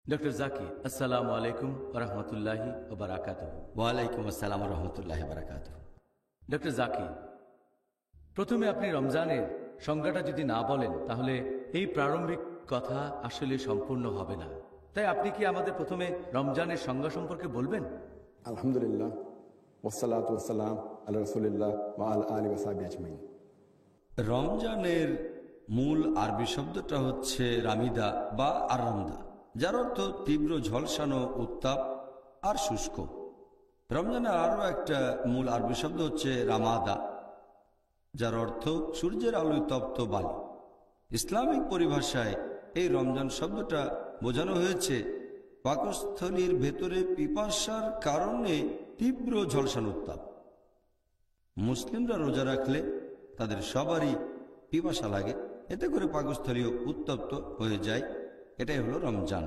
Doctor Zakir, আসসালামু আলাইকুম রহমতুল্লাহি বারাকাতুহ। ওয়ালাইকুম আসসালাম রহমতুল্লাহ বারাকাতুহ। ডক্টর জাকির, প্রথমে আপনি রমজানের সংজ্ঞাটা যদি না বলেন তাহলে এই প্রারম্ভিক কথা আসলে সম্পূর্ণ হবে না। তাই আপনি কি আমাদের প্রথমে রমজানের সংজ্ঞা সম্পর্কে বলবেন? আলহামদুলিল্লাহ, ওয়াসসালাতু ওয়াসসালাম আলা রাসূলিল্লাহ ওয়া আলা আলিহি ওয়া সাহবিহি আজমাইন। রমজানের মূল আরবি শব্দটা হচ্ছে রামিদা বা আরামদা, যার অর্থ তীব্র ঝলসানো, উত্তাপ আর শুষ্ক। রমজানের আরও একটা মূল আরবি শব্দ হচ্ছে রামাদা, যার অর্থ সূর্যের আলোয় তপ্ত বালি। ইসলামিক পরিভাষায় এই রমজান শব্দটা বোঝানো হয়েছে পাকস্থলীর ভেতরে পিপাসার কারণে তীব্র ঝলসানো উত্তাপ। মুসলিমরা রোজা রাখলে তাদের সবারই পিপাসা লাগে, এতে করে পাকস্থলীয় উত্তপ্ত হয়ে যায়। এটাই হলো রমজান।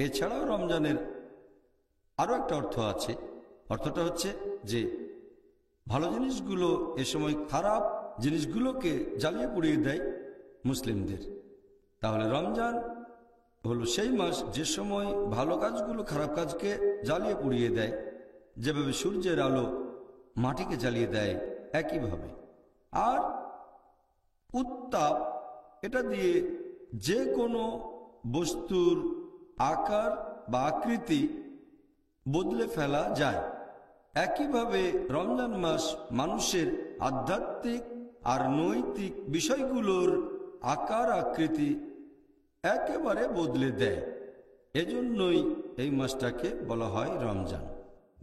এছাড়াও রমজানের আরও একটা অর্থ আছে। অর্থটা হচ্ছে যে ভালো জিনিসগুলো এ সময় খারাপ জিনিসগুলোকে জ্বালিয়ে পুড়িয়ে দেয় মুসলিমদের। তাহলে রমজান হলো সেই মাস যে সময় ভালো কাজগুলো খারাপ কাজকে জ্বালিয়ে পুড়িয়ে দেয়। যেভাবে সূর্যের আলো মাটিকে জ্বালিয়ে দেয়, একইভাবে। আর উত্তাপ, এটা দিয়ে যে কোনো বস্তুর আকার বা আকৃতি বদলে ফেলা যায়। একইভাবে রমজান মাস মানুষের আধ্যাত্মিক আর নৈতিক বিষয়গুলোর আকার আকৃতি একেবারে বদলে দেয়। এজন্যই এই মাসটাকে বলা হয় রমজান।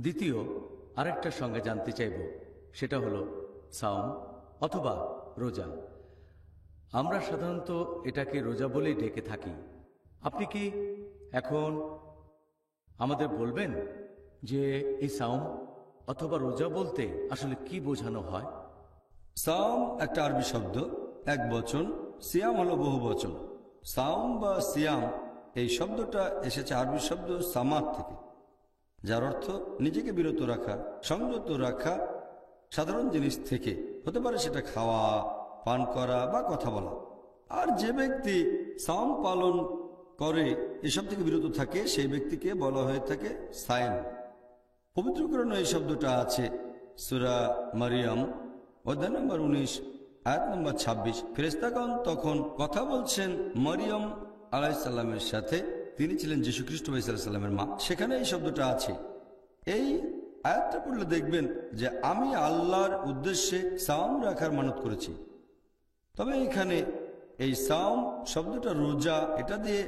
দ্বিতীয় আরেকটা সঙ্গে জানতে চাইব, সেটা হলো সাওম অথবা রোজা। আমরা সাধারণত এটাকে রোজা বলেই ডেকে থাকি। আপনি কি এখন আমাদের বলবেন যে এই সাওম অথবা রোজা বলতে আসলে কি বোঝানো হয়? সাওম একটা আরবি শব্দ, এক বচন। সিয়াম হলো বহু বচন। সাওম বা সিয়াম এই শব্দটা এসেছে আরবি শব্দ সামাত থেকে, যার অর্থ নিজেকে বিরত রাখা, সংযত রাখা সাধারণ জিনিস থেকে। হতে পারে সেটা খাওয়া, পান করা বা কথা বলা। আর যে ব্যক্তি সাওম পালন করে, এসব থেকে বিরত থাকে, সেই ব্যক্তিকে বলা হয়ে থাকে সায়েম। পবিত্রকরণ এই শব্দটা আছে সূরা মারিয়াম অধ্যায় নম্বর 19 আয়াত নম্বর 26। ফেরেশতাগণ তখন কথা বলছেন মারিয়াম আলাইহিস সালামের সাথে। তিনি ছিলেন যীশু খ্রিস্ট আলাইহিস সালামের মা। সেখানে এই শব্দটা আছে। এই আয়াতটা পড়লে দেখবেন যে আমি আল্লাহর উদ্দেশ্যে সাওম রাখার মানত করেছি। তবে এখানে এই সাওম শব্দটা রোজা, এটা দিয়ে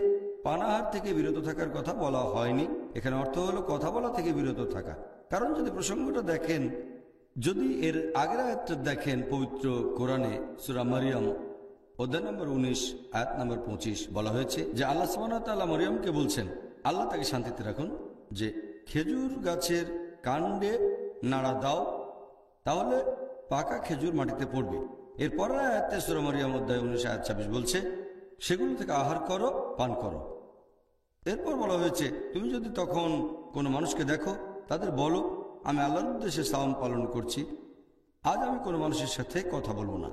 পানাহার থেকে বিরত থাকার কথা বলা হয়নি। এখানে অর্থ হলো কথা বলা থেকে বিরত থাকা। কারণ যদি প্রসঙ্গটা দেখেন, যদি এর আগের আয়াতটা দেখেন পবিত্র কোরআনে সূরা মারিয়াম অধ্যায় নম্বর 19 আয়াত নম্বর 25 বলা হয়েছে যে আল্লাহ সুবহানাহু ওয়া তাআলা মারিয়ামকে বলছেন, আল্লাহ তাকে শান্তিতে রাখুন, যে খেজুর গাছের কাণ্ডে নাড়া দাও, তাহলে পাকা খেজুর মাটিতে পড়বে। এর পরের আয়াতে সূরা মারিয়াম অধ্যায় 19 আয়াত 26 বলছে, সেগুলো থেকে আহার করো, পান করো। এরপর বলা হয়েছে, তুমি যদি তখন কোনো মানুষকে দেখো, তাদের বলো, আমি আল্লাহর উদ্দেশ্যে সাওম পালন করছি, আজ আমি কোনো মানুষের সাথে কথা বলবো না।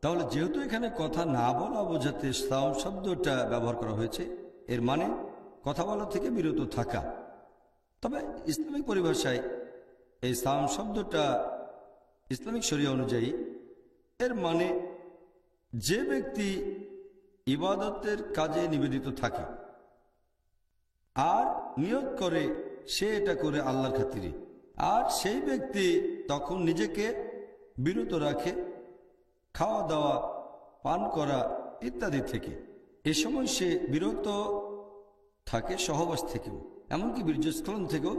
তাহলে যেহেতু এখানে কথা না বলা বোঝাতে সাওম শব্দটা ব্যবহার করা হয়েছে, এর মানে কথা বলা থেকে বিরত থাকা। তবে ইসলামিক পরিভাষায় এই সাওম শব্দটা ইসলামিক শরিয়া অনুযায়ী এর মানে যে ব্যক্তি ইবাদতের কাজে নিবেদিত থাকে আর নিয়ত করে সে এটা করে আল্লাহর খাতিরে, আর সেই ব্যক্তি তখন নিজেকে বিরত রাখে খাওয়া দাওয়া, পান করা ইত্যাদি থেকে। এ সময় সে বিরত থাকে সহবাস থেকেও, এমনকি বীর্যস্খলন থেকেও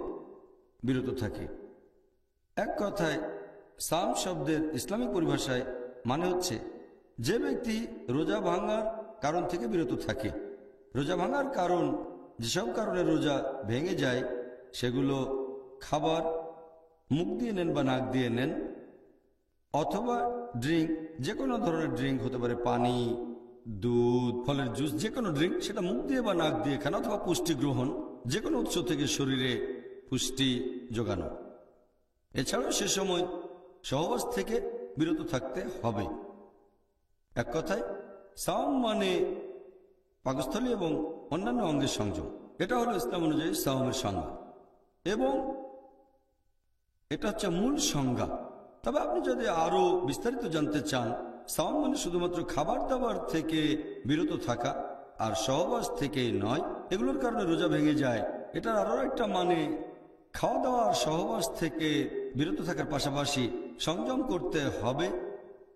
বিরত থাকে। এক কথায় সাওম শব্দের ইসলামিক পরিভাষায় মানে হচ্ছে যে ব্যক্তি রোজা ভাঙার কারণ থেকে বিরত থাকে। রোজা ভাঙার কারণ, যেসব কারণে রোজা ভেঙে যায় সেগুলো খাবার মুখ দিয়ে নেন বা নাক দিয়ে নেন, অথবা ড্রিঙ্ক, যে কোনো ধরনের ড্রিঙ্ক হতে পারে, পানি, দুধ, ফলের জুস, যে কোনো ড্রিঙ্ক, সেটা মুখ দিয়ে বা নাক দিয়ে খান, অথবা পুষ্টি গ্রহণ, যে কোনো উৎস থেকে শরীরে পুষ্টি যোগানো। এছাড়াও সে সময় সহবাস থেকে বিরত থাকতে হবে। এক কথায় সাওম মানে পাকস্থলী এবং অন্যান্য অঙ্গের সংযম। এটা হলো ইসলাম অনুযায়ী সাওমের সংজ্ঞা এবং এটা হচ্ছে মূল সংজ্ঞা। তবে আপনি যদি আরো বিস্তারিত জানতে চান, সাওম মানে শুধুমাত্র খাবার দাবার থেকে বিরত থাকা আর সহবাস থেকে নয়, এগুলোর কারণে রোজা ভেঙে যায়। এটার আরো একটা মানে খাওয়া দাওয়া আর সহবাস থেকে বিরত থাকার পাশাপাশি সংযম করতে হবে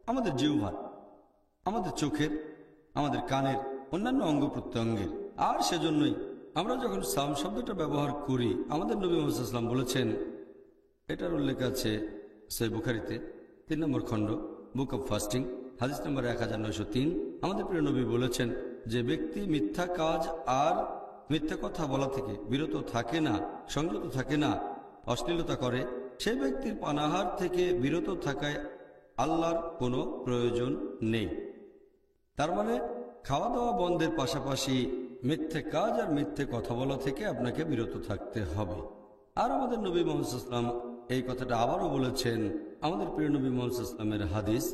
আমাদের জিহ্বার, আমাদের চোখের, আমাদের কানের, অন্যান্য অঙ্গ প্রত্যঙ্গের। আর সেজন্যই আমরা যখন সাওম শব্দটা ব্যবহার করি, আমাদের নবী মুহাম্মদ সাল্লাল্লাহু আলাইহি ওয়াসাল্লাম বলেছেন, এটার উল্লেখ আছে সহিহ বুখারীতে 3 নম্বর খণ্ড, বুক অব ফাস্টিং, হাদিস নম্বর 1903। আমাদের প্রিয় নবী বলেছেন, যে ব্যক্তি মিথ্যা কাজ আর মিথ্যা কথা বলা থেকে বিরত থাকে না, সংযত থাকে না, অশ্লীলতা করে, সেই ব্যক্তির পানাহার থেকে বিরত থাকায় আল্লাহর কোনো প্রয়োজন নেই। তার মানে খাওয়া দাওয়া বন্ধের পাশাপাশি মিথ্যে কাজ আর মিথ্যে কথা বলা থেকে আপনাকে বিরত থাকতে হবে। আর আমাদের নবী মুহাম্মদ সাল্লাল্লাহু আলাইহি ওয়াসাল্লাম এই কথাটা আবারও বলেছেন। আমাদের প্রিয় নবী মুহাম্মদ সাল্লাল্লাহু আলাইহি ওয়াসাল্লামের হাদিস,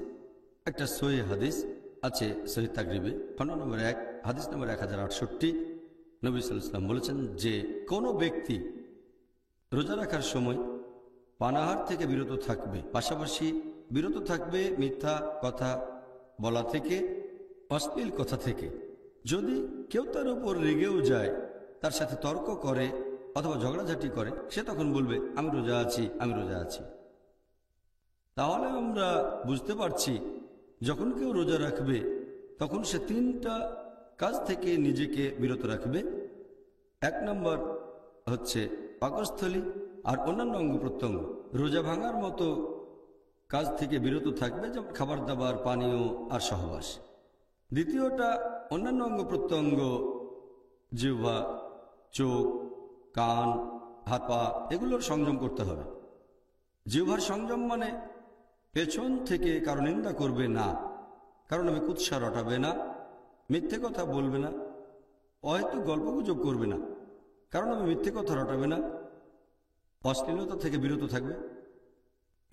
একটা সহিহ হাদিস আছে সহিহ তাকরিবে, খণ্ড নম্বর 1, হাদিস নম্বর 1068। নবী সাল্লাল্লাহু আলাইহি ওয়াসাল্লাম বলেছেন যে কোনো ব্যক্তি রোজা রাখার সময় পানাহার থেকে বিরত থাকবে, পাশাপাশি বিরত থাকবে মিথ্যা কথা বলা থেকে, অশ্লীল কথা থেকে। যদি কেউ তার উপর রেগেও যায়, তার সাথে তর্ক করে অথবা ঝগড়াঝাটি করে, সে তখন বলবে আমি রোজা আছি, আমি রোজা আছি। তাহলে আমরা বুঝতে পারছি যখন কেউ রোজা রাখবে তখন সে 3টা কাজ থেকে নিজেকে বিরত রাখবে। 1 নম্বর হচ্ছে পাকস্থলী আর অন্যান্য অঙ্গ প্রত্যঙ্গ। রোজা ভাঙার মতো কাজ থেকে বিরত থাকবে, যেমন খাবার দাবার, পানীয় আর সহবাস। দ্বিতীয়টা অন্যান্য অঙ্গ প্রত্যঙ্গ, জিহ্বা, চোখ, কান, হাত পা, এগুলোর সংযম করতে হবে। জিহ্বার সংযম মানে পেছন থেকে কারো নিন্দা করবে না, কারণ আমি কুৎসা রটাবে না, মিথ্যে কথা বলবে না, অহেতুক গল্পগুজব করবে না, কারণ আমি মিথ্যে কথা রটাবে না, অশ্লীলতা থেকে বিরত থাকবে।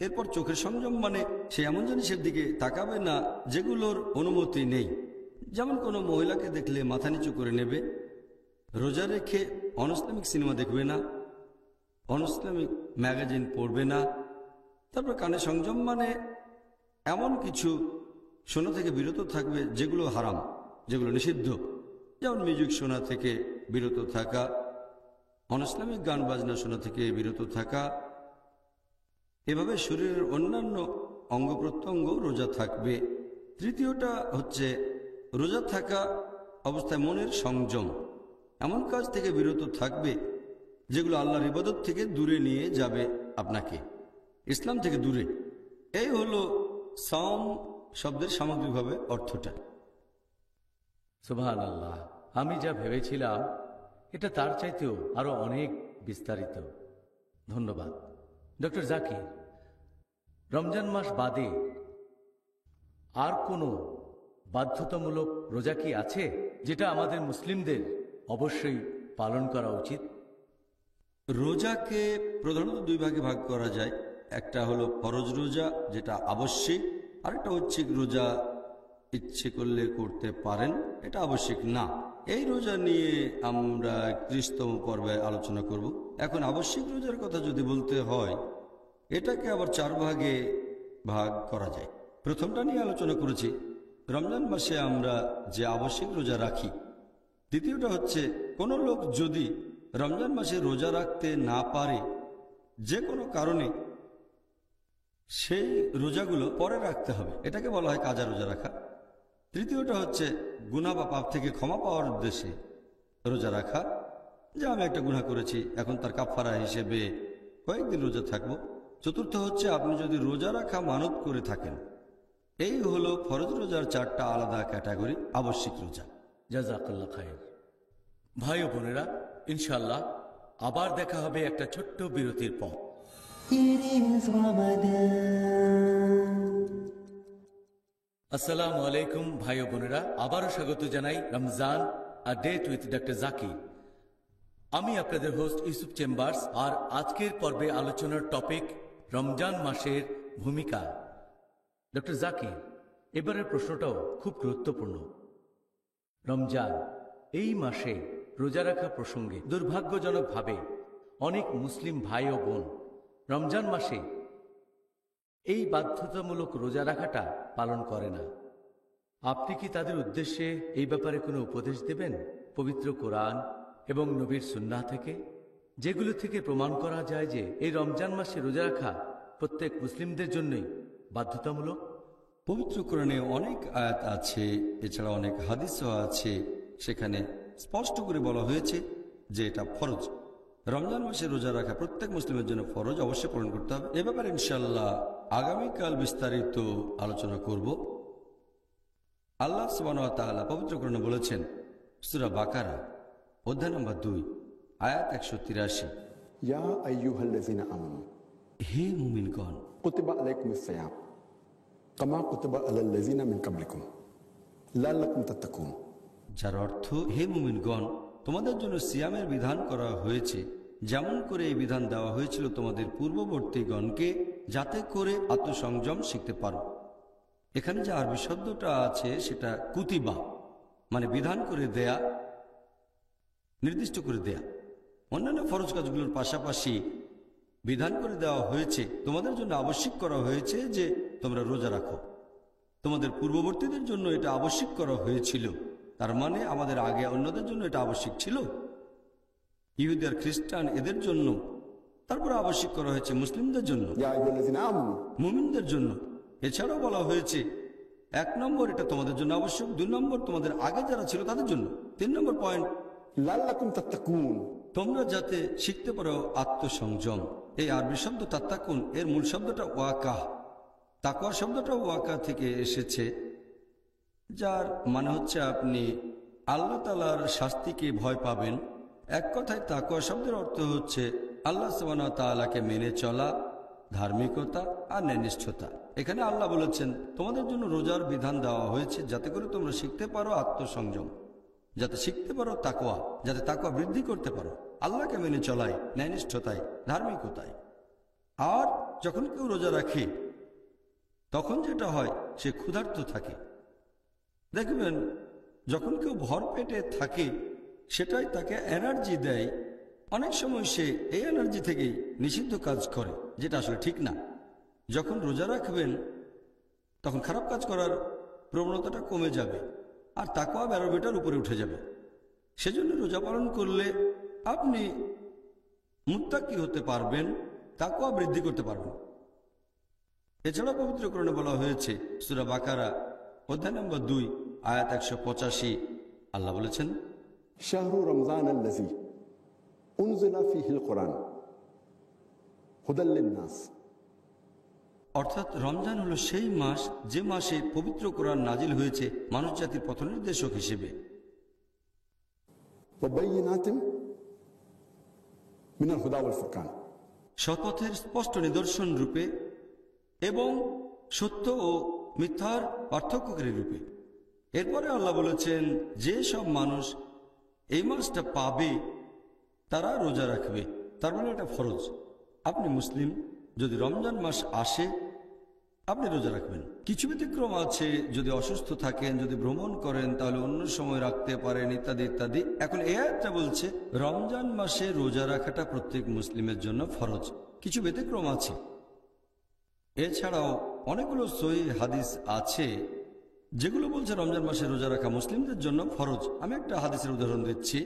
এরপর চোখের সংযম মানে সে এমন জিনিসের দিকে তাকাবে না যেগুলোর অনুমতি নেই, যেমন কোনো মহিলাকে দেখলে মাথা নিচু করে নেবে। রোজা রেখে অনইসলামিক সিনেমা দেখবে না, অনইসলামিক ম্যাগাজিন পড়বে না। তারপর কানে সংযম মানে এমন কিছু শোনা থেকে বিরত থাকবে যেগুলো হারাম, যেগুলো নিষিদ্ধ, যেমন মিউজিক শোনা থেকে বিরত থাকা, অনইসলামিক গান বাজনা শোনা থেকে বিরত থাকা। এভাবে শরীরের অন্যান্য অঙ্গ প্রত্যঙ্গ রোজা থাকবে। তৃতীয়টা হচ্ছে রোজা থাকা অবস্থায় মনের সংযম, এমন কাজ থেকে বিরত থাকবে যেগুলো আল্লাহর ইবাদত থেকে দূরে নিয়ে যাবে আপনাকে, ইসলাম থেকে দূরে। এই হলো সাওম শব্দের সামগ্রিকভাবে অর্থটা। সুবহানাল্লাহ, আমি যা ভেবেছিলাম এটা তার চাইতেও আরো অনেক বিস্তারিত। ধন্যবাদ ডক্টর জাকির। রমজান মাস বাদে আর কোনো বাধ্যতামূলক রোজা কি আছে যেটা আমাদের মুসলিমদের অবশ্যই পালন করা উচিত? রোজাকে প্রধানত 2 ভাগে ভাগ করা যায়। একটা হলো ফরজ রোজা, যেটা আবশ্যিক, আরেকটা ঐচ্ছিক রোজা, ইচ্ছে করলে করতে পারেন, এটা আবশ্যিক না। এই রোজা নিয়ে আমরা 30তম পর্বে আলোচনা করব। এখন আবশ্যিক রোজার কথা যদি বলতে হয়, এটাকে আবার 4 ভাগে ভাগ করা যায়। প্রথমটা নিয়ে আলোচনা করেছি, রমজান মাসে আমরা যে আবশ্যিক রোজা রাখি। দ্বিতীয়টা হচ্ছে কোনো লোক যদি রমজান মাসে রোজা রাখতে না পারে যে কোনো কারণে, সেই রোজাগুলো পরে রাখতে হবে, এটাকে বলা হয় কাজা রোজা রাখা। তৃতীয়টা হচ্ছে গুনাহ বা পাপ থেকে ক্ষমা পাওয়ার উদ্দেশ্যে রোজা রাখা, যে আমি একটা গুনাহ করেছি, এখন তার কাফারা হিসেবে কয়েকদিন রোজা থাকবো। চতুর্থ হচ্ছে আপনি যদি রোজা রাখা মানত করে থাকেন। এই হলো ফরজ রোজার 4টা আলাদা ক্যাটাগরি, আবশ্যিক রোজা। জাযাকাল্লাহ খায়ের। ভাই ও বোনেরা, ইনশাআল্লাহ আবার দেখা হবে একটা ছোট্ট বিরতির পর। আসসালামু আলাইকুম ভাই ও বোনেরা, আবারও স্বাগত জানাই Ramzan a date with doctor Zakir. আমি আপনাদের হোস্ট ইউসুফ চেম্বার্স, আর আজকের পর্বে আলোচনার টপিক রমজান মাসের ভূমিকা। ডক্টর জাকির, এবারের প্রশ্নটাও খুব গুরুত্বপূর্ণ। রমজান, এই মাসে রোজা রাখা প্রসঙ্গে দুর্ভাগ্যজনকভাবে অনেক মুসলিম ভাই ও বোন রমজান মাসে এই বাধ্যতামূলক রোজা রাখাটা পালন করে না। আপনি কি তাদের উদ্দেশ্যে এই ব্যাপারে কোনো উপদেশ দেবেন পবিত্র কোরআন এবং নবীর সুন্নাহ থেকে, যেগুলো থেকে প্রমাণ করা যায় যে এই রমজান মাসে রোজা রাখা প্রত্যেক মুসলিমদের জন্যই বাধ্যতামূলক? পবিত্র কোরআনে অনেক আয়াত আছে, এছাড়া অনেক হাদিসও আছে, সেখানে স্পষ্ট করে বলা হয়েছে যে এটা ফরজ। রমজান মাসে রোজা রাখা প্রত্যেক মুসলিমের জন্য ফরজ, অবশ্যই পালন করতে হবে। এ ব্যাপারে ইনশাআল্লাহ আগামীকাল বিস্তারিত আলোচনা করব। আল্লাহ সুবহানাহু ওয়া তাআলা পবিত্র কোরআনে বলেছেন, সূরা বাকারা অধ্যায় নম্বর 2 আয়াত 183, या अय्युहल्लज़ीना आमनू হে মুমিনগণ, कुतिबा अलैकुमुस सियाम कमा कुतिबा अलल्लज़ीना मिन कब्लिकुम लअल्लकुम तत्तकून। যার অর্থ হে মুমিনগণ, তোমাদের জন্য সিয়ামের বিধান করা হয়েছে যেমন করে এই বিধান দেওয়া হয়েছিল তোমাদের পূর্ববর্তীগণকে, যাতে করে আত্মসংযম শিখতে পারো। এখানে যে আরবি শব্দটা আছে সেটা কুতিবা, মানে বিধান করে দেয়া, নির্দিষ্ট করে দেয়া। অন্যান্য ফরজ কাজগুলোর পাশাপাশি বিধান করে দেওয়া হয়েছে, তোমাদের জন্য আবশ্যক করা হয়েছে যে তোমরা রোজা রাখো। তোমাদের পূর্ববর্তীদের জন্য এটা আবশ্যক করা হয়েছিল, তার মানে আমাদের আগে অন্যদের জন্য এটা আবশ্যক ছিল, ইহুদি আর খ্রিস্টান এদের জন্য, তারপর আবশ্যক করা হয়েছে মুসলিমদের জন্য, या अय्युहल्लज़ीना आमनू মুমিনদের জন্য। এছাড়াও বলা হয়েছে 1 নম্বর এটা তোমাদের জন্য আবশ্যক, 2 নম্বর তোমাদের আগে যারা ছিল তাদের জন্য, 3 নম্বর পয়েন্ট लअल्लकुम तत्तकून। তোমরা যাতে শিখতে পারো আত্মসংযম। এই আরবি শব্দ তাত্তাকুন এর মূল শব্দটা ওয়াকাহ। তাকওয়া শব্দটা ওয়াকা থেকে এসেছে, যার মানে হচ্ছে আপনি আল্লাহ তাআলার শাস্তিকে ভয় পাবেন। এক কথায় তাকওয়া শব্দের অর্থ হচ্ছে আল্লাহ সুবহানাহু ওয়া তাআলাকে মেনে চলা, ধার্মিকতা আর ন্যায়নিষ্ঠতা। এখানে আল্লাহ বলেছেন তোমাদের জন্য রোজার বিধান দেওয়া হয়েছে যাতে করে তোমরা শিখতে পারো আত্মসংযম, যাতে শিখতে পারো তাকওয়া, যাতে তাকওয়া বৃদ্ধি করতে পারো আল্লাহকে মেনে চলায়, ন্যায়নিষ্ঠতায়, ধার্মিকতায়। আর যখন কেউ রোজা রাখে তখন যেটা হয় সে ক্ষুধার্ত থাকে। দেখবেন যখন কেউ ভর পেটে থাকে সেটাই তাকে এনার্জি দেয়। অনেক সময় সে এই এনার্জি থেকেই নিষিদ্ধ কাজ করে, যেটা আসলে ঠিক না। যখন রোজা রাখবেন তখন খারাপ কাজ করার প্রবণতাটা কমে যাবে আর তাকওয়া ব্যারোমিটার উপরে উঠে যাবে। সেজন্য রোজা পালন করলে আপনি মুত্তাকি হতে পারবেন, তাকওয়া বৃদ্ধি করতে পারবেন। এছাড়া পবিত্র কোরআনে বলা হয়েছে সূরা বাকারা অধ্যায় নম্বর 2 আয়াত 185, আল্লাহ বলেছেন, शहरु रमज़ान अल्लज़ी उन्ज़िला फ़ीहिल कुरान हुदल लिन्नास। অর্থাৎ রমজান হলো সেই মাস যে মাসে পবিত্র কোরআন নাজিল হয়েছে মানুষ জাতির পথনির্দেশক হিসেবে, वबय्यिनातिम मिनल हुदा वल फुरकान। সৎপথের স্পষ্ট নিদর্শন রূপে এবং সত্য ও মিথ্যার পার্থক্যকারী রূপে। এরপরে আল্লাহ বলেছেন যে সব মানুষ এই মাসটা পাবে তারা রোজা রাখবে, তার মানে এটা ফরজ। আপনি মুসলিম, যদি রমজান মাস আসে আপনি রোজা রাখবেন। কিছু ব্যতিক্রম আছে, যদি অসুস্থ থাকেন, যদি ভ্রমণ করেন তাহলে অন্য সময় রাখতে পারেন, ইত্যাদি ইত্যাদি। এখন এই আয়াতটা বলছে রমজান মাসে রোজা রাখাটা প্রত্যেক মুসলিমের জন্য ফরজ। কিছু ব্যতিক্রম আছে। এছাড়াও অনেকগুলো সহিহ হাদিস আছে যেগুলো বলছে রমজান মাসে রোজা রাখা মুসলিমদের জন্য ফরজ। আমি একটা হাদিসের উদাহরণ দিচ্ছি।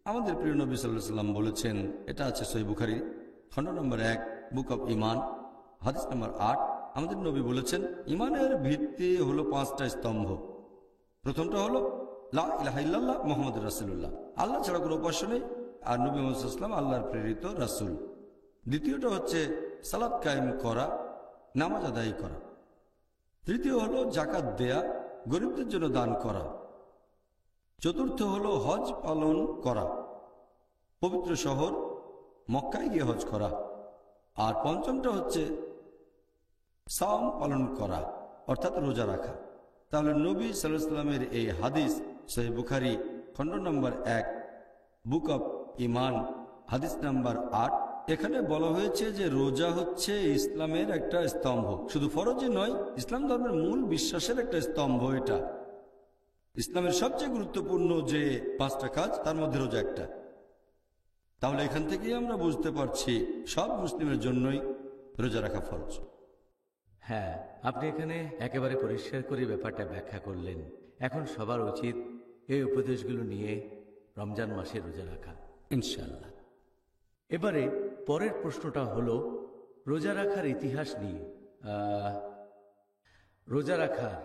আমাদের প্রিয় নবী সাল্লাল্লাহু আলাইহি সাল্লাম বলেছেন, এটা আছে সহিহ বুখারী খণ্ড নম্বর 1 বুক অব ইমান হাদিস নম্বর 8। আমাদের নবী বলেছেন ইমানের ভিত্তি হলো 5টা স্তম্ভ। প্রথমটা হলো লা ইলাহা ইল্লাল্লাহ মুহাম্মাদুর রাসূলুল্লাহ, আল্লাহ ছাড়া কোনো উপাস্য নেই আর নবী মুহাম্মদ সাল্লাল্লাহু আলাইহি ওয়াসাল্লাম আল্লাহর প্রেরিত রাসূল। দ্বিতীয়টা হচ্ছে সালাত কায়েম করা, নামাজ আদায় করা। তৃতীয় হলো যাকাত দেয়া, গরিবদের জন্য দান করা। চতুর্থ হলো হজ পালন করা, পবিত্র শহর মক্কায় গিয়ে হজ করা। আর পঞ্চমটা হচ্ছে সাওম পালন করা, অর্থাৎ রোজা রাখা। তাহলে নবী সাল্লাল্লাহু আলাইহি ওয়াসাল্লামের এই হাদিস সহিহ বুখারী খণ্ড নম্বর 1 বুক অব ইমান হাদিস নাম্বার 8, এখানে বলা হয়েছে যে রোজা হচ্ছে ইসলামের একটা স্তম্ভ। শুধু ফরজই নয়, ইসলাম ধর্মের মূল বিশ্বাসের একটা স্তম্ভ এটা। ইসলামের সবচেয়ে গুরুত্বপূর্ণ যে 5টা কাজ তার মধ্যে রোজা একটা। তাহলে এখান থেকেই আমরা বুঝতে পারছি সব মুসলিমের জন্যই রোজা রাখা ফরজ। হ্যাঁ, আপনি এখানে একেবারে পরিষ্কার করে ব্যাপারটা ব্যাখ্যা করলেন। এখন সবার উচিত এই উপদেশগুলো নিয়ে রমজান মাসে রোজা রাখা, ইনশাআল্লাহ। এবারে পরের প্রশ্নটা হলো রোজা রাখার ইতিহাস নিয়ে। রোজা রাখার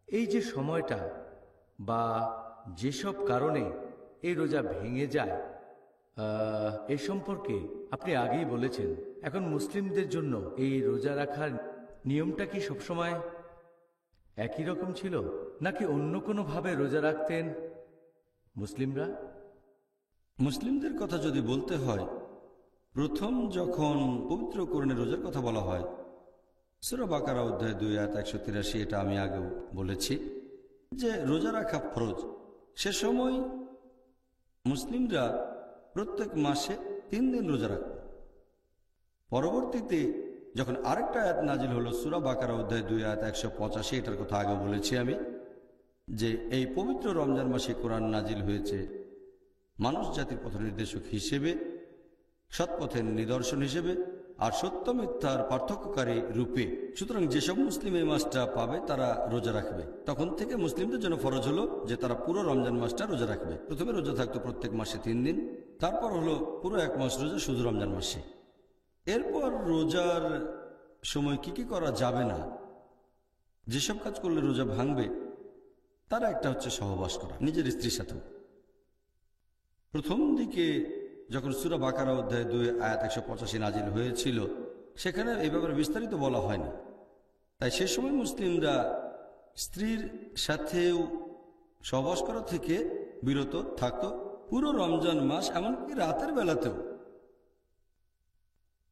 এই যে সময়টা বা যেসব কারণে এই রোজা ভেঙে যায় এ সম্পর্কে আপনি আগেই বলেছেন। এখন মুসলিমদের জন্য এই রোজা রাখার নিয়মটা কি সবসময় একই রকম ছিল, নাকি অন্য কোনোভাবে রোজা রাখতেন মুসলিমরা? মুসলিমদের কথা যদি বলতে হয়, প্রথম যখন পবিত্র কোরআনে রোজার কথা বলা হয়, সূরা বাকারা অধ্যায় 2 আয়াত 183, এটা আমি আগেও বলেছি যে রোজা রাখা ফরজ। সে সময় মুসলিমরা প্রত্যেক মাসে 3 দিন রোজা রাখত। পরবর্তীতে যখন আরেকটা আয়াত নাজিল হলো সূরা বাকারা অধ্যায় 2 আয়াত 185, এটার কথা আগে বলেছি আমি, যে এই পবিত্র রমজান মাসে কোরআন নাজিল হয়েছে মানুষ জাতির পথ নির্দেশক হিসেবে, সৎপথের নিদর্শন হিসেবে, আর সত্য মিথ্যার পার্থক্যকারী রূপে। সুতরাং যেসব মুসলিম এই মাসটা পাবে তারা রোজা রাখবে। তখন থেকে মুসলিমদের জন্য ফরজ হলো যে তারা পুরো রমজান মাসটা রোজা রাখবে। প্রথমে রোজা থাকতো প্রত্যেক মাসে 3 দিন, তারপর হলো পুরো 1 মাস রোজা শুধু রমজান মাসে। এরপর রোজার সময় কি কি করা যাবে না, যেসব কাজ করলে রোজা ভাঙবে, তারা একটা হচ্ছে সহবাস করা নিজের স্ত্রীর সাথেও। প্রথম দিকে যখন সূরা বাকারা অধ্যায় 2 আয়াত 185 নাজিল হয়েছিল, সেখানে এই ব্যাপারে বিস্তারিত বলা হয়নি। তাই সে সময় মুসলিমরা স্ত্রীর সাথেও সহবাস করা থেকে বিরত থাকত পুরো রমজান মাস, এমনকি রাতের বেলাতেও।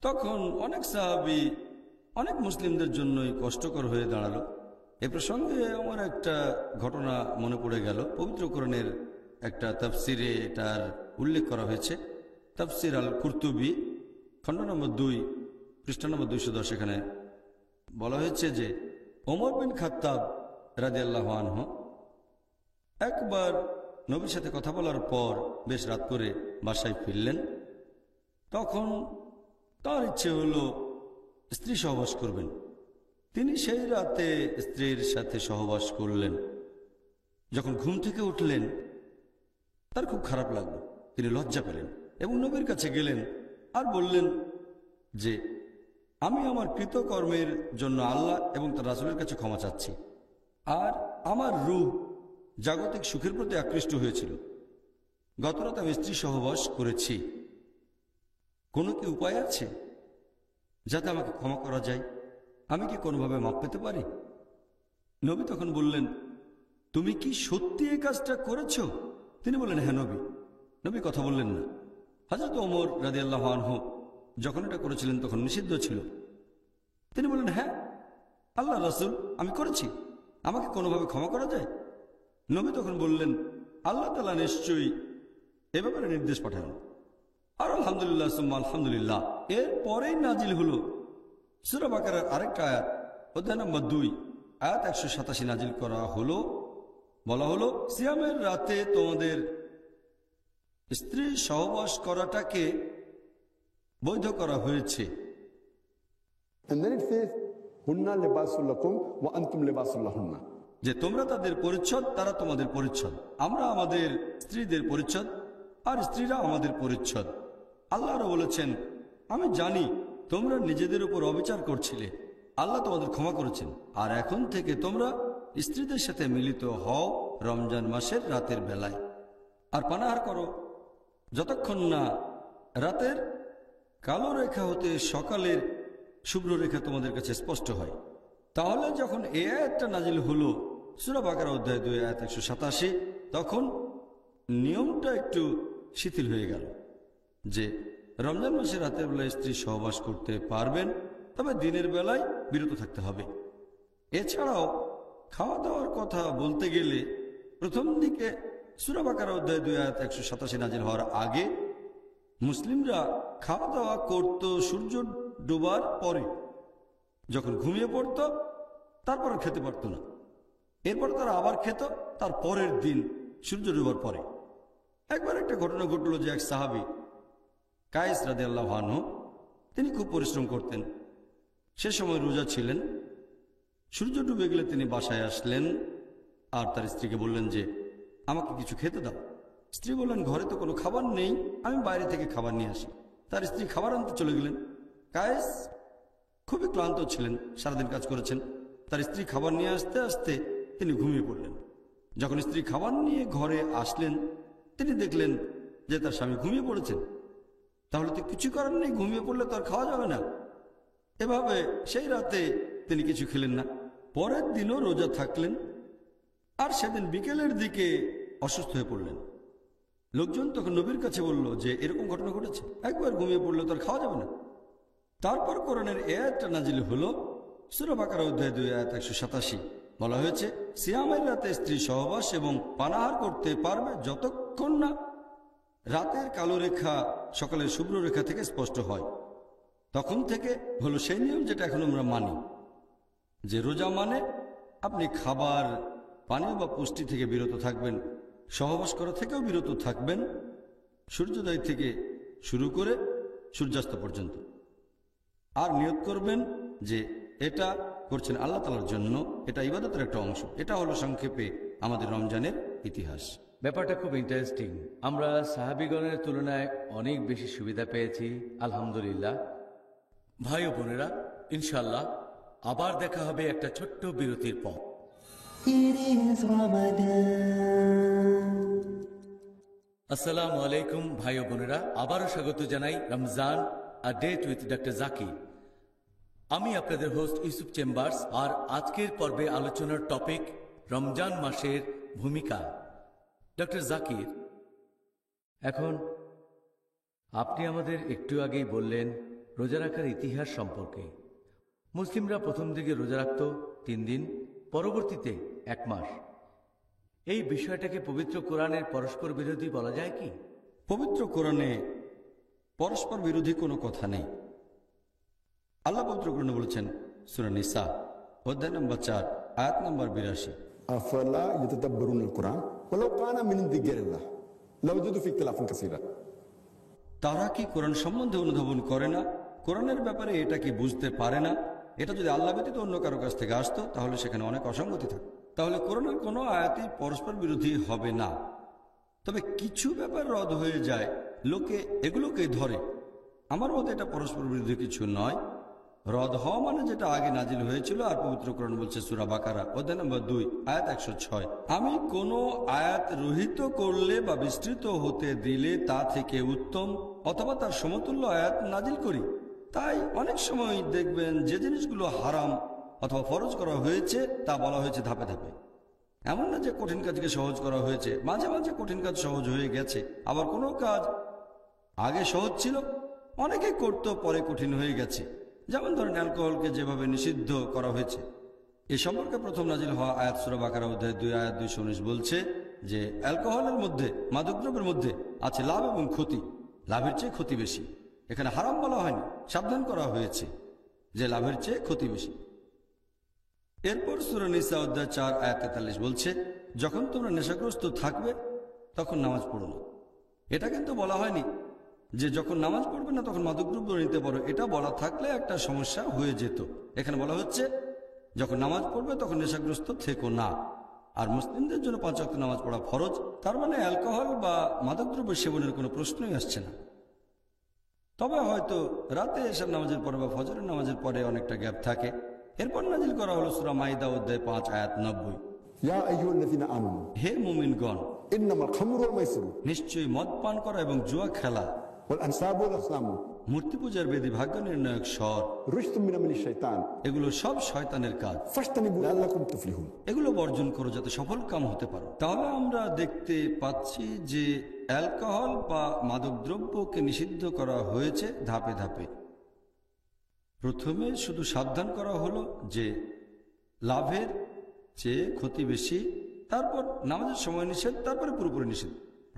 তখন অনেক সাহাবী অনেক মুসলিমদের জন্যই কষ্টকর হয়ে দাঁড়ালো। এ প্রসঙ্গে আমার একটা ঘটনা মনে পড়ে গেল। পবিত্র কোরআনের একটা তাফসিরে এটার উল্লেখ করা হয়েছে। তাফসির আল কুরতুবী খণ্ড নম্বর 2 পৃষ্ঠা নম্বর 210, এখানে বলা হয়েছে যে ওমর বিন খাত্তাব রাদিয়াল্লাহু আনহু একবার নবীর সাথে কথা বলার পর বেশ রাত করে বাসায় ফিরলেন। তখন তার ইচ্ছে হলো স্ত্রী সহবাস করবেন। তিনি সেই রাতে স্ত্রীর সাথে সহবাস করলেন। যখন ঘুম থেকে উঠলেন তার খুব খারাপ লাগলো, তিনি লজ্জা পেলেন এবং নবীর কাছে গেলেন আর বললেন যে আমি আমার কৃতকর্মের জন্য আল্লাহ এবং তার রাসূলের কাছে ক্ষমা চাচ্ছি, আর আমার রূহ জাগতিক সুখের প্রতি আকৃষ্ট হয়েছিল। গতরাত আমি স্ত্রী সহবাস করেছি, কোনো কি উপায় আছে যাতে আমাকে ক্ষমা করা যায়? আমি কি কোনোভাবে মাপ পেতে পারি? নবী তখন বললেন, তুমি কি সত্যি এই কাজটা করেছো? তিনি বললেন, হ্যাঁ নবী। নবী কথা বললেন না। হযরত ওমর রাদিয়াল্লাহু আনহু যখন এটা করেছিলেন তখন নিষিদ্ধ ছিল। তিনি বললেন, হ্যাঁ আল্লাহর রাসূল, আমি করেছি, আমাকে কোনোভাবে ক্ষমা করা যায়? নবী তখন বললেন, আল্লাহ তাআলা নিশ্চয়ই এ ব্যাপারে নির্দেশ পাঠান। আর আলহামদুলিল্লাহ সুম্মা আলহামদুলিল্লাহ এর পরেই নাজিল হলো সূরা বাকারার আরেকটা আয়াত, অধ্যায় নম্বর 2 আয়াত 187 নাজিল করা হলো। বলা হলো, সিয়ামের রাতে তোমাদের স্ত্রী সহবাস করাটাকে বৈধ করা হয়েছে। And then it says, "Hunna libasul lakum wa antum libasul lahunna." যে তোমরা তাদের পরিচ্ছদ, তারা তোমাদের পরিচ্ছদ, আমরা আমাদের স্ত্রীদের পরিচ্ছদ আর স্ত্রীরা আমাদের পরিচ্ছদ। আল্লাহও বলেছেন, আমি জানি তোমরা নিজেদের উপর অবিচার করছিলে, আল্লাহ তোমাদের ক্ষমা করেছেন, আর এখন থেকে তোমরা স্ত্রীদের সাথে মিলিত হও রমজান মাসের রাতের বেলায়, আর পানাহার করো যতক্ষণ না রাতের কালো রেখা হতে সকালের শুভ্র রেখা তোমাদের কাছে স্পষ্ট হয়। তাহলে যখন এই আয়াতটা নাজিল হলো সূরা বাকারা অধ্যায় 2 আয়াত 187, তখন নিয়মটা একটু শিথিল হয়ে গেল যে রমজান মাসে রাতের বেলায় স্ত্রী সহবাস করতে পারবেন, তবে দিনের বেলায় বিরত থাকতে হবে। এছাড়াও খাওয়া দাওয়ার কথা বলতে গেলে প্রথম দিকে সূরা বাকারা অধ্যায় 2 আয়াত 187 নাজিল হওয়ার আগে মুসলিমরা খাওয়া দাওয়া করত সূর্য ডোবার পরে, যখন ঘুমিয়ে পড়ত তারপর খেতে পারত না। এরপর তারা আবার খেত তার পরের দিন সূর্য ডুবার পরে। একবার একটা ঘটনা ঘটলো যে এক সাহাবী কায়েস রাদিয়াল্লাহু আনহু, তিনি খুব পরিশ্রম করতেন, সে সময় রোজা ছিলেন। সূর্য ডুবে গেলে তিনি বাসায় আসলেন আর তার স্ত্রীকে বললেন যে আমাকে কিছু খেতে দাও। স্ত্রী বললেন ঘরে তো কোনো খাবার নেই, আমি বাইরে থেকে খাবার নিয়ে আসি। তার স্ত্রী খাবার আনতে চলে গেলেন। কায়েস খুবই ক্লান্ত ছিলেন, সারাদিন কাজ করেছেন। তার স্ত্রী খাবার নিয়ে আসতে আসতে তিনি ঘুমিয়ে পড়লেন। যখন স্ত্রী খাবার নিয়ে ঘরে আসলেন তিনি দেখলেন যে তার স্বামী ঘুমিয়ে পড়েছেন। তাহলে তো কিছু করার নেই, ঘুমিয়ে পড়লে তো আর খাওয়া যাবে না। এভাবে সেই রাতে তিনি কিছু খেলেন না। পরের দিনও রোজা থাকলেন আর সেদিন বিকেলের দিকে অসুস্থ হয়ে পড়লেন। লোকজন তখন নবীর কাছে বলল যে এরকম ঘটনা ঘটেছে, একবার ঘুমিয়ে পড়লে তো আর খাওয়া যাবে না। তারপর কোরআনের এই আয়াতটা নাজিল হলো, সূরা বাকারা অধ্যায় 2 আয়াত 187। বলা হয়েছে সিয়ামের রাতে স্ত্রী সহবাস এবং পানাহার করতে পারবে যতক্ষণ না রাতের কালো রেখা সকালের শুভ্র রেখা থেকে স্পষ্ট হয়। তখন থেকে হলো সেই নিয়ম যেটা এখন আমরা মানি, যে রোজা মানে আপনি খাবার পানীয় বা পুষ্টি থেকে বিরত থাকবেন, সহবাস করা থেকেও বিরত থাকবেন, সূর্যোদয় থেকে শুরু করে সূর্যাস্ত পর্যন্ত। আর নিয়ত করবেন যে এটা করছেন আল্লাহ তাআলার জন্য, এটা ইবাদতের একটা অংশ। এটা হলো সংক্ষেপে আমাদের রমজানের ইতিহাস। ব্যাপারটা খুব ইন্টারেস্টিং। আমরা সাহাবীগণের তুলনায় অনেক বেশি সুবিধা পেয়েছি, আলহামদুলিল্লাহ। ভাই ও বোনেরা, ইনশাল্লাহ আবার দেখা হবে একটা ছোট্ট বিরতির পর। আসসালামু আলাইকুম ভাই ও বোনেরা, আবারও স্বাগত জানাই Ramzan a date with doctor Zakir. আমি আপনাদের হোস্ট ইউসুফ চেম্বার্স, আর আজকের পর্বে আলোচনার টপিক রমজান মাসের ভূমিকা। ডক্টর জাকির, এখন আপনি আমাদের একটু আগেই বললেন রোজা রাখার ইতিহাস সম্পর্কে। মুসলিমরা প্রথম দিকে রোজা রাখত 3 দিন, পরবর্তীতে 1 মাস। এই বিষয়টাকে পবিত্র কোরআনের পরস্পর বিরোধী বলা যায় কি? পবিত্র কোরআনে পরস্পর বিরোধী কোনো কথা নেই। আল্লাহ পবিত্র কোরআনে বলেছেন সূরা নিসা অধ্যায় নম্বর 4 আয়াত নম্বর 82, अफला यतदब्बरुन कुरान वलो काना मिन इंदि गैरिल्लाह लवजदु फी इख्तिलाफन कसीरा। তারা কি কোরআন সম্বন্ধে অনুধাবন করে না? কোরআনের ব্যাপারে এটা কি বুঝতে পারে না? এটা যদি আল্লাহ ব্যতীত অন্য কারো কাছ থেকে আসতো তাহলে সেখানে অনেক অসঙ্গতি থাকে। তাহলে কোরআনের কোনো আয়াতই পরস্পর বিরোধী হবে না। তবে কিছু ব্যাপার রদ হয়ে যায়, লোকে এগুলোকেই ধরে। আমার মতে এটা পরস্পর বিরোধী কিছু নয়। রদ হওয়া মানে যেটা আগে নাজিল হয়েছিল। আর পবিত্র কোরআন বলছে সূরা বাকারা অধ্যায় নম্বর 2 আয়াত 106, আমি কোনো আয়াত রহিত করলে বা বিস্তৃত হতে দিলে তা থেকে উত্তম অথবা তার সমতুল্য আয়াত নাজিল করি। তাই অনেক সময় দেখবেন যে জিনিসগুলো হারাম অথবা ফরজ করা হয়েছে তা বলা হয়েছে ধাপে ধাপে। এমন না যে কঠিন কাজকে সহজ করা হয়েছে, মাঝে মাঝে কঠিন কাজ সহজ হয়ে গেছে। আবার কোনো কাজ আগে সহজ ছিল, অনেকে করতো, পরে কঠিন হয়ে গেছে। যেমন ধরেন অ্যালকোহলকে যেভাবে নিষিদ্ধ করা হয়েছে। এ সম্পর্কে প্রথম নাজিল হওয়া আয়াত সূরা বাকারা অধ্যায় 2 আয়াত 219 বলছে যে অ্যালকোহলের মধ্যে, মাদকদ্রব্যের মধ্যে আছে লাভ এবং ক্ষতি, লাভের চেয়ে ক্ষতি বেশি। এখানে হারাম বলা হয়নি, সাবধান করা হয়েছে যে লাভের চেয়ে ক্ষতি বেশি। এরপর সূরা নিসা অধ্যায় 4 আয়াত 43 বলছে যখন তোমরা নেশাগ্রস্ত থাকবে তখন নামাজ পড়ো না। এটা কিন্তু বলা হয়নি যে যখন নামাজ পড়বে না তখন মাদকদ্রব্য নিতে পারো। এটা বলা থাকলে একটা সমস্যা হয়ে যেত। এখানে বলা হচ্ছে যখন নামাজ পড়বে তখন নেশাগ্রস্ত থেকো না। আর মুসলিমদের জন্য 5 ওয়াক্ত নামাজ পড়া ফরজ। তার মানে অ্যালকোহল বা মাদকদ্রব্য সেবনের কোনো প্রশ্নই আসছে না। তবে হয়তো রাতে এশার নামাজের পরে বা ফজরের নামাজের পরে অনেকটা গ্যাপ থাকে। এরপর নাজিল করা হলো সূরা মাইদা অধ্যায় 5 আয়াত 90, या अय्युहल्लज़ीना आमनू হে মুমিনগণ, इन्नमल खम्रु वल मैसिरु নিশ্চয়ই মদ পান করা এবং জুয়া খেলা, वल अंसाबु वल अज़लामु মূর্তি পূজার বেদী, ভাগ্য নির্ণায়ক স্বর, रुज्तुम मिन अमलि शैतान এগুলো সব শয়তানের কাজ। फज्तनिबू लअल्लकुम तुफलिहुन। এগুলো বর্জন করো যাতে সফল কাম হতে পারো। তাহলে আমরা দেখতে পাচ্ছি যে অ্যালকোহল বা মাদকদ্রব্যকে নিষিদ্ধ করা হয়েছে ধাপে ধাপে। প্রথমে শুধু সাবধান করা হলো যে লাভের চেয়ে ক্ষতি বেশি, তারপর নামাজের সময় নিষেধ, তারপরে পুরোপুরি নিষেধ।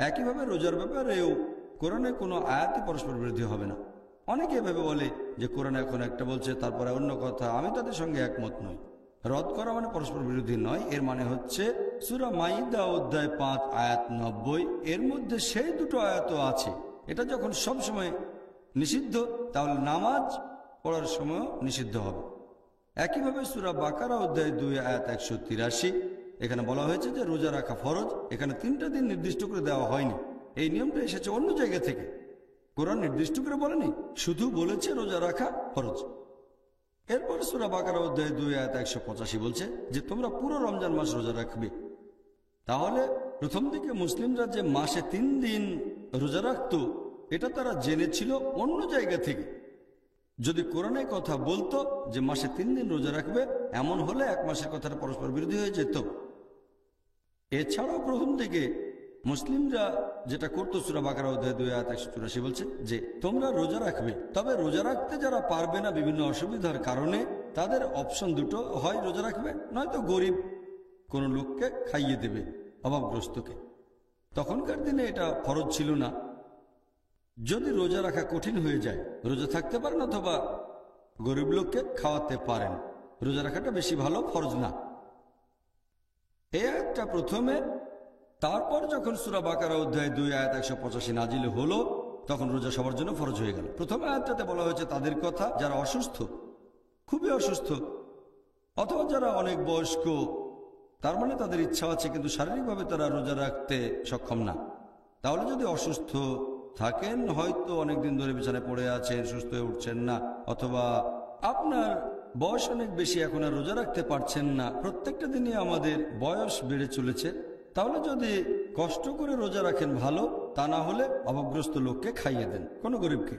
একইভাবে রোজার ব্যাপারেও কোরআনে কোনো আয়াতই পরস্পর বিরোধী হবে না। অনেকে এভাবে বলে যে কোরআন এখন একটা বলছে তারপরে অন্য কথা। আমি তাদের সঙ্গে একমত নই। রদ করা মানে পরস্পর বিরোধী নয়। এর মানে হচ্ছে সূরা মাইদা অধ্যায় 5 আয়াত 90, এর মধ্যে সেই দুটো আয়াতও আছে। এটা যখন সব সময় নিষিদ্ধ, তাহলে নামাজ পড়ার সময়ও নিষিদ্ধ হবে। একইভাবে সূরা বাকারা অধ্যায় 2 আয়াত 183, এখানে বলা হয়েছে যে রোজা রাখা ফরজ। এখানে 3টা দিন নির্দিষ্ট করে দেওয়া হয়নি। এই নিয়মটা এসেছে অন্য জায়গা থেকে, কোরআন নির্দিষ্ট করে বলেনি, শুধু বলেছে রোজা রাখা ফরজ। এরপর সূরা বাকারা অধ্যায় 2 আয়াত 185 বলছে যে তোমরা পুরো রমজান মাস রোজা রাখবে। তাহলে প্রথম দিকে মুসলিমরা যে মাসে 3 দিন রোজা রাখত, এটা তারা জেনেছিল অন্য জায়গা থেকে। যদি কোরআনে কথা বলতো যে মাসে 3 দিন রোজা রাখবে, এমন হলে 1 মাসের কথাটা পরস্পর বিরোধী হয়ে যেত। এছাড়াও প্রথম দিকে মুসলিমরা যেটা করতো, সূরা বাকারা অধ্যায় 2 আয়াত 184 বলছে যে তোমরা রোজা রাখবে, তবে রোজা রাখতে যারা পারবে না বিভিন্ন অসুবিধার কারণে, তাদের অপশন দুটো, হয় রোজা রাখবে নয়তো গরিব কোনো লোককে খাইয়ে দেবে, অভাবগ্রস্তকে। তখনকার দিনে এটা ফরজ ছিল না। যদি রোজা রাখা কঠিন হয়ে যায়, রোজা থাকতে পারেন অথবা গরিব লোককে খাওয়াতে পারেন, রোজা রাখাটা বেশি ভালো, ফরজ না। এই আয়াতটা প্রথমে, তারপর যখন সূরা বাকারা অধ্যায় 2 আয়াত 185 নাজিল হলো, তখন রোজা সবার জন্য ফরজ হয়ে গেল। প্রথম আয়াতটাতে বলা হয়েছে তাদের কথা যারা অসুস্থ, খুবই অসুস্থ, অথবা যারা অনেক বয়স্ক, তার মানে তাদের ইচ্ছা আছে কিন্তু শারীরিকভাবে তারা রোজা রাখতে সক্ষম না। তাহলে যদি অসুস্থ থাকেন, হয়তো অনেকদিন ধরে বিছানায় পড়ে আছেন, সুস্থ হয়ে উঠছেন না, অথবা আপনার বয়স অনেক বেশি, এখন আর রোজা রাখতে পারছেন না, প্রত্যেকটা দিনই আমাদের বয়স বেড়ে চলেছে, তাহলে যদি কষ্ট করে রোজা রাখেন ভালো, তা না হলে অভাবগ্রস্ত লোককে খাইয়ে দেন, কোনো গরিবকে।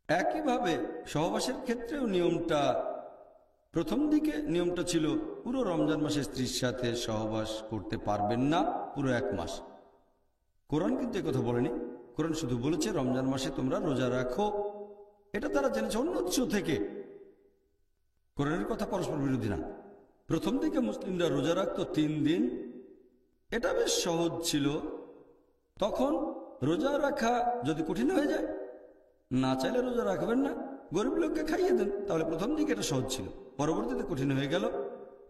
একইভাবে সহবাসের ক্ষেত্রেও নিয়মটা, প্রথম দিকে নিয়মটা ছিল পুরো রমজান মাসে স্ত্রীর সাথে সহবাস করতে পারবেন না পুরো 1 মাস। কোরআন কিন্তু একথা বলেনি, কোরআন শুধু বলেছে রমজান মাসে তোমরা রোজা রাখো। এটা তারা জেনেছে অন্য উৎস থেকে, কোরআনের কথা পরস্পর বিরোধী না। প্রথম দিকে মুসলিমরা রোজা রাখতো 3 দিন, এটা বেশ সহজ ছিল। তখন রোজা রাখা যদি কঠিন হয়ে যায়, না চাইলে রোজা রাখবেন না, গরিব লোককে খাইয়ে দেন, তাহলে প্রথম দিকে এটা সহজ ছিল। পরবর্তীতে কঠিন হয়ে গেল।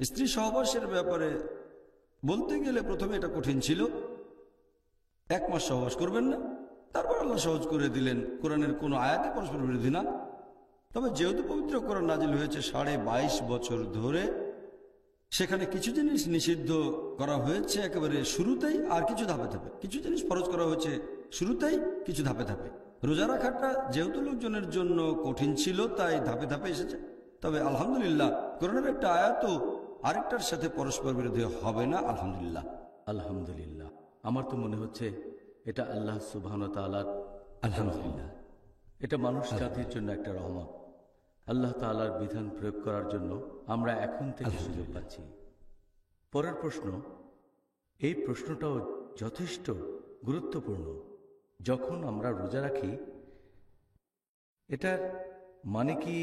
স্ত্রী সহবাসের ব্যাপারে বলতে গেলে প্রথমে এটা কঠিন ছিল, 1 মাস সহবাস করবেন না, তারপর আল্লাহ সহজ করে দিলেন। কোরআনের কোনো আয়াতে পরস্পর বিরোধী না। তবে যেহেতু পবিত্র কোরআন নাজিল হয়েছে 22.5 বছর ধরে, সেখানে কিছু জিনিস নিষিদ্ধ করা হয়েছে একেবারে শুরুতেই, আর কিছু ধাপে ধাপে। কিছু জিনিস ফরজ করা হয়েছে শুরুতেই, কিছু ধাপে ধাপে। রোজা রাখাটা যেহেতু লোকজনের জন্য কঠিন ছিল, তাই ধাপে ধাপে এসেছে। তবে আলহামদুলিল্লাহ, কোরআনের একটা আয়াতও আরেকটার সাথে পরস্পর বিরোধী হবে না, আলহামদুলিল্লাহ। আলহামদুলিল্লাহ। আমার তো মনে হচ্ছে এটা আল্লাহ সুবহানাহু ওয়া তাআলার, আলহামদুলিল্লাহ, এটা মানুষ জাতির জন্য একটা রহমত। আল্লাহ তাআলার বিধান প্রয়োগ করার জন্য আমরা এখন থেকে সুযোগ পাচ্ছি। পরের প্রশ্ন, এই প্রশ্নটাও যথেষ্ট গুরুত্বপূর্ণ। যখন আমরা রোজা রাখি, এটার মানে কি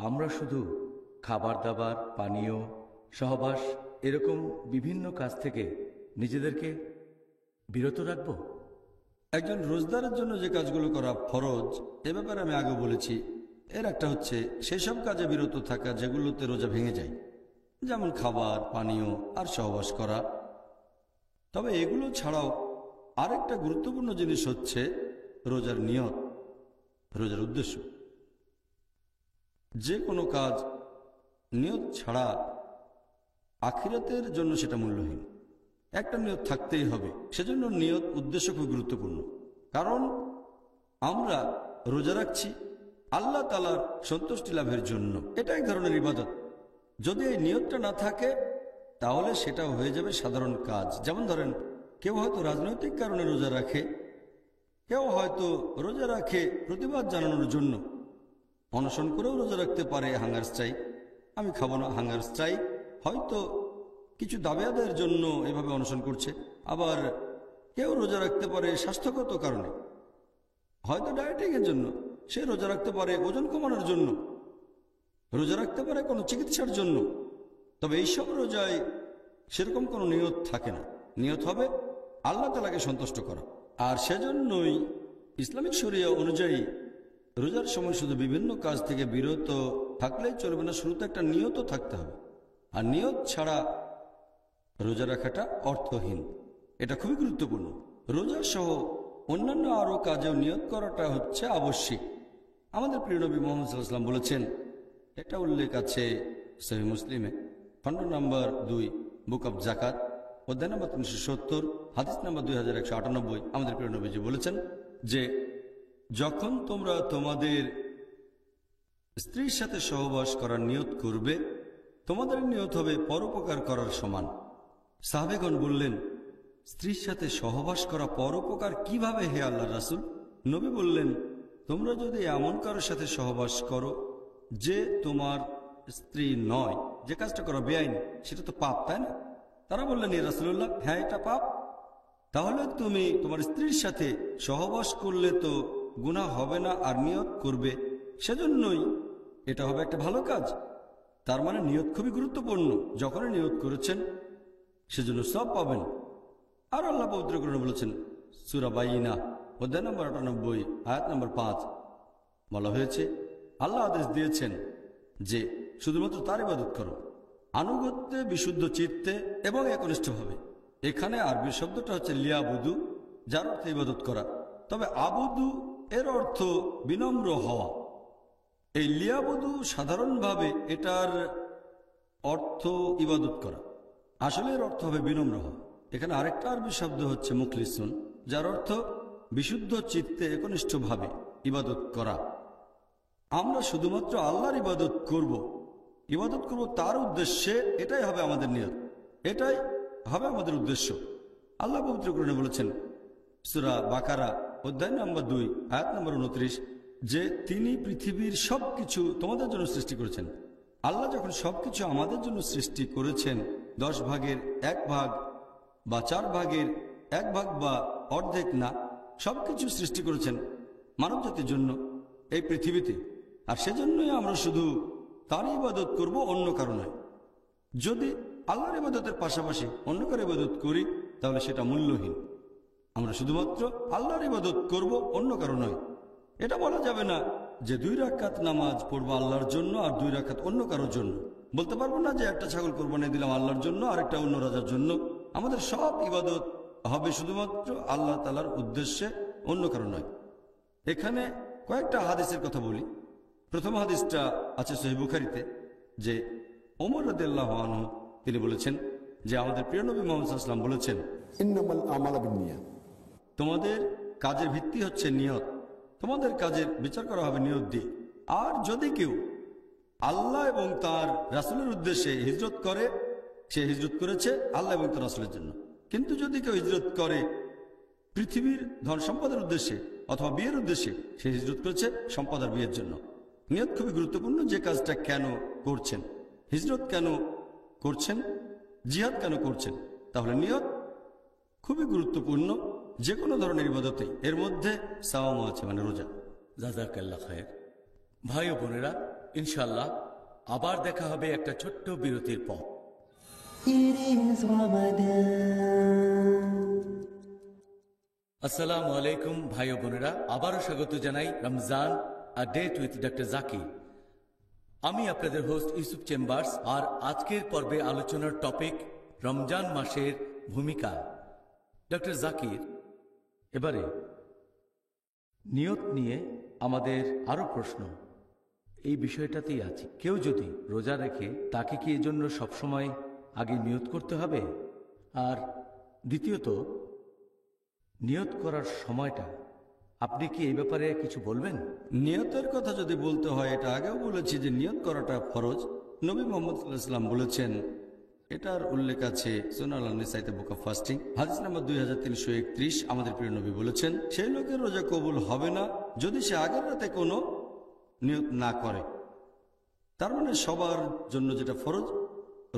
আমরা শুধু খাবার দাবার, পানীয়, সহবাস, এরকম বিভিন্ন কাজ থেকে নিজেদেরকে বিরত রাখব? একজন রোজদারের জন্য যে কাজগুলো করা ফরজ, এ ব্যাপারে আমি আগে বলেছি। এর একটা হচ্ছে সেই সব কাজে বিরত থাকা যেগুলোতে রোজা ভেঙে যায়, যেমন খাবার, পানীয় আর সহবাস করা। তবে এগুলো ছাড়াও আরেকটা গুরুত্বপূর্ণ জিনিস হচ্ছে রোজার নিয়ত, রোজার উদ্দেশ্য। যে কোনো কাজ নিয়ত ছাড়া আখিরাতের জন্য সেটা মূল্যহীন। একটা নিয়ত থাকতেই হবে। সেজন্য নিয়ত, উদ্দেশ্য খুব গুরুত্বপূর্ণ। কারণ আমরা রোজা রাখছি আল্লাহ তাআলার সন্তুষ্টি লাভের জন্য। এটা এক ধরনের ইবাদত। যদি এই নিয়তটা না থাকে, তাহলে সেটা হয়ে যাবে সাধারণ কাজ। যেমন ধরেন, কেউ হয়তো রাজনৈতিক কারণে রোজা রাখে, কেউ হয়তো রোজা রাখে প্রতিবাদ জানানোর জন্য, অনশন করেও রোজা রাখতে পারে, হাঙ্গার স্ট্রাইক, আমি খাবো না, হাঙ্গার স্ট্রাইক। হয়তো কিছু দাবি আদায়ের জন্য এভাবে অনশন করছে। আবার কেউ রোজা রাখতে পারে স্বাস্থ্যগত কারণে, হয়তো ডায়েটিংয়ের জন্য, সে রোজা রাখতে পারে ওজন কমানোর জন্য, রোজা রাখতে পারে কোনো চিকিৎসার জন্য। তবে এইসব রোজায় সেরকম কোনো নিয়ত থাকে না। নিয়ত হবে আল্লাহ তাআলাকে সন্তুষ্ট করা। আর সেজন্যই ইসলামিক শরিয়া অনুযায়ী রোজার সময় শুধু বিভিন্ন কাজ থেকে বিরত থাকলেই চলবে না, শুরুতে একটা নিয়ত থাকতে হবে। আর নিয়ত ছাড়া রোজা রাখাটা অর্থহীন। এটা খুবই গুরুত্বপূর্ণ। রোজা সহ অন্যান্য আরও কাজেও নিয়ত করাটা হচ্ছে আবশ্যিক। আমাদের প্রিয় নবী মুহাম্মদ সাল্লাল্লাহু আলাইহি ওয়াসাল্লাম বলেছেন, এটা উল্লেখ আছে সহিহ মুসলিমে, খণ্ড নম্বর 2, বুক অব জাকাত, অধ্যায় নম্বর 370, হাদিস নম্বর 2198। আমাদের প্রিয় নবীজি বলেছেন যে যখন তোমরা তোমাদের স্ত্রীর সাথে সহবাস করার নিয়ত করবে, তোমাদের নিয়ত হবে পরোপকার করার সমান। সাহাবেগণ বললেন, স্ত্রীর সাথে সহবাস করা পরোপকার কিভাবে হে আল্লাহর রাসূল? নবী বললেন, তোমরা যদি এমন কারোর সাথে সহবাস করো যে তোমার স্ত্রী নয়, যে কাজটা করো বেআইনি, সেটা তো পাপ, তাই না? তারা বললেন, ইয়া রাসূলুল্লাহ, হ্যাঁ এটা পাপ। তাহলে তুমি তোমার স্ত্রীর সাথে সহবাস করলে তো গুনাহ হবে না, আর নিয়ত করবে, সেজন্যই এটা হবে একটা ভালো কাজ। তার মানে নিয়ত খুবই গুরুত্বপূর্ণ। যখনই নিয়ত করেছেন সেজন্য সব পাবেন। আর আল্লাহ পবিত্র কোরআনে বলেছেন, সূরা বাইনা, অধ্যায় নম্বর 98, আয়াত নম্বর 5, বলা হয়েছে, আল্লাহ আদেশ দিয়েছেন যে শুধুমাত্র তার ইবাদত করো, আনুগত্যে, বিশুদ্ধ চিত্তে এবং একনিষ্ঠভাবে। এখানে আরবি শব্দটা হচ্ছে লিয়াবুদু, যার অর্থ ইবাদত করা। তবে আবুদু এর অর্থ বিনম্র হওয়া। এই লিয়াবুদু সাধারণভাবে এটার অর্থ ইবাদত করা, আসলে এর অর্থ হবে বিনম্র হওয়া। এখানে আরেকটা আরবি শব্দ হচ্ছে মুখলিসুন, যার অর্থ বিশুদ্ধ চিত্তে একনিষ্ঠভাবে ইবাদত করা। আমরা শুধুমাত্র আল্লাহর ইবাদত করব তার উদ্দেশ্যে, এটাই হবে আমাদের নিয়ত, এটাই হবে আমাদের উদ্দেশ্য। আল্লাহ পবিত্র কোরআনে বলেছেন, সূরা বাকারা, অধ্যায় নম্বর 2, আয়াত নম্বর 29, যে তিনি পৃথিবীর সবকিছু তোমাদের জন্য সৃষ্টি করেছেন। আল্লাহ যখন সবকিছু আমাদের জন্য সৃষ্টি করেছেন, 10 ভাগের 1 ভাগ বা 4 ভাগের 1 ভাগ বা অর্ধেক না, সবকিছু সৃষ্টি করেছেন মানব জাতির জন্য এই পৃথিবীতে। আর সেজন্যই আমরা শুধু তার ইবাদত করব, অন্য কারো নয়। যদি আল্লাহর ইবাদতের পাশাপাশি অন্য কারো ইবাদত করি, তাহলে সেটা মূল্যহীন। আমরা শুধুমাত্র আল্লাহর ইবাদত করব, অন্য কারো নয়। এটা বলা যাবে না যে 2 রাকাত নামাজ পড়বো আল্লাহর জন্য আর 2 রাকাত অন্য কারোর জন্য। বলতে পারবো না যে একটা ছাগল কোরবানি দিলাম আল্লাহর জন্য আর একটা অন্য রাজার জন্য। আমাদের সব ইবাদত হবে শুধুমাত্র আল্লাহ তাআলার উদ্দেশ্যে, অন্য কারো নয়। এখানে কয়েকটা হাদিসের কথা বলি। প্রথম হাদিসটা আছে সহিহ বুখারীতে, যে ওমর রাদিয়াল্লাহু আনহু তিনি বলেছেন যে আমাদের প্রিয় নবী মুহাম্মদ সাল্লাল্লাহু আলাইহি ওয়াসাল্লাম বলেছেন, ইন্নামাল আমালু বিন্নিয়াত, তোমাদের কাজের ভিত্তি হচ্ছে নিয়ত, তোমাদের কাজের বিচার করা হবে নিয়ত দিয়ে। আর যদি কেউ আল্লাহ এবং তার রাসূলের উদ্দেশ্যে হিজরত করে, সে হিজরত করেছে আল্লাহ এবং তার রাসূলের জন্য। কিন্তু যদি কেউ হিজরত করে পৃথিবীর ধন সম্পদের উদ্দেশ্যে অথবা বিয়ের উদ্দেশ্যে, সে হিজরত করেছে সম্পদ আর বিয়ের জন্য। নিয়ত খুবই গুরুত্বপূর্ণ, যে কাজটা কেন করছেন, হিজরত কেন করছেন, জিহাদ কেন করছেন। তাহলে নিয়ত খুবই গুরুত্বপূর্ণ যে কোনো ধরনের ইবাদতেই। এর মধ্যে সাওম আছে, মানে রোজা। জাযাকাল্লাহ খায়ের। ভাই ও বোনেরা, ইনশাআল্লাহ আবার দেখা হবে একটা ছোট্ট বিরতির পর। আসসালামু আলাইকুম ভাই ও বোনেরা, আবারও স্বাগত জানাই Ramzan a date with doctor Zakir. আমি আপনাদের হোস্ট ইউসুফ চেম্বার্স। আর আজকের পর্বে আলোচনার টপিক রমজান মাসের ভূমিকা। ডক্টর জাকির, এবারে নিয়ত নিয়ে আমাদের আরো প্রশ্ন এই বিষয়টাতেই আছে। কেউ যদি রোজা রেখে, তাকে কি এজন্য সবসময় আগে নিয়ত করতে হবে? আর দ্বিতীয়ত, নিয়ত করার সময়টা আপনি কি এই ব্যাপারে কিছু বলবেন? নিয়তের কথা যদি বলতে হয়, এটা আগেও বলেছি যে নিয়ত করাটা ফরজ। নবী মুহাম্মদ সাল্লাল্লাহু আলাইহি ওয়াসাল্লাম বলেছেন, এটার উল্লেখ আছে সুনান আন-নিসাইতে বুক অফ ফাস্টিং, হাদিস নাম্বার 2331। আমাদের প্রিয় নবী বলেছেন, সেই লোকের রোজা কবুল হবে না যদি সে আগের রাতে কোনো নিয়ত না করে। তার মানে সবার জন্য যেটা ফরজ,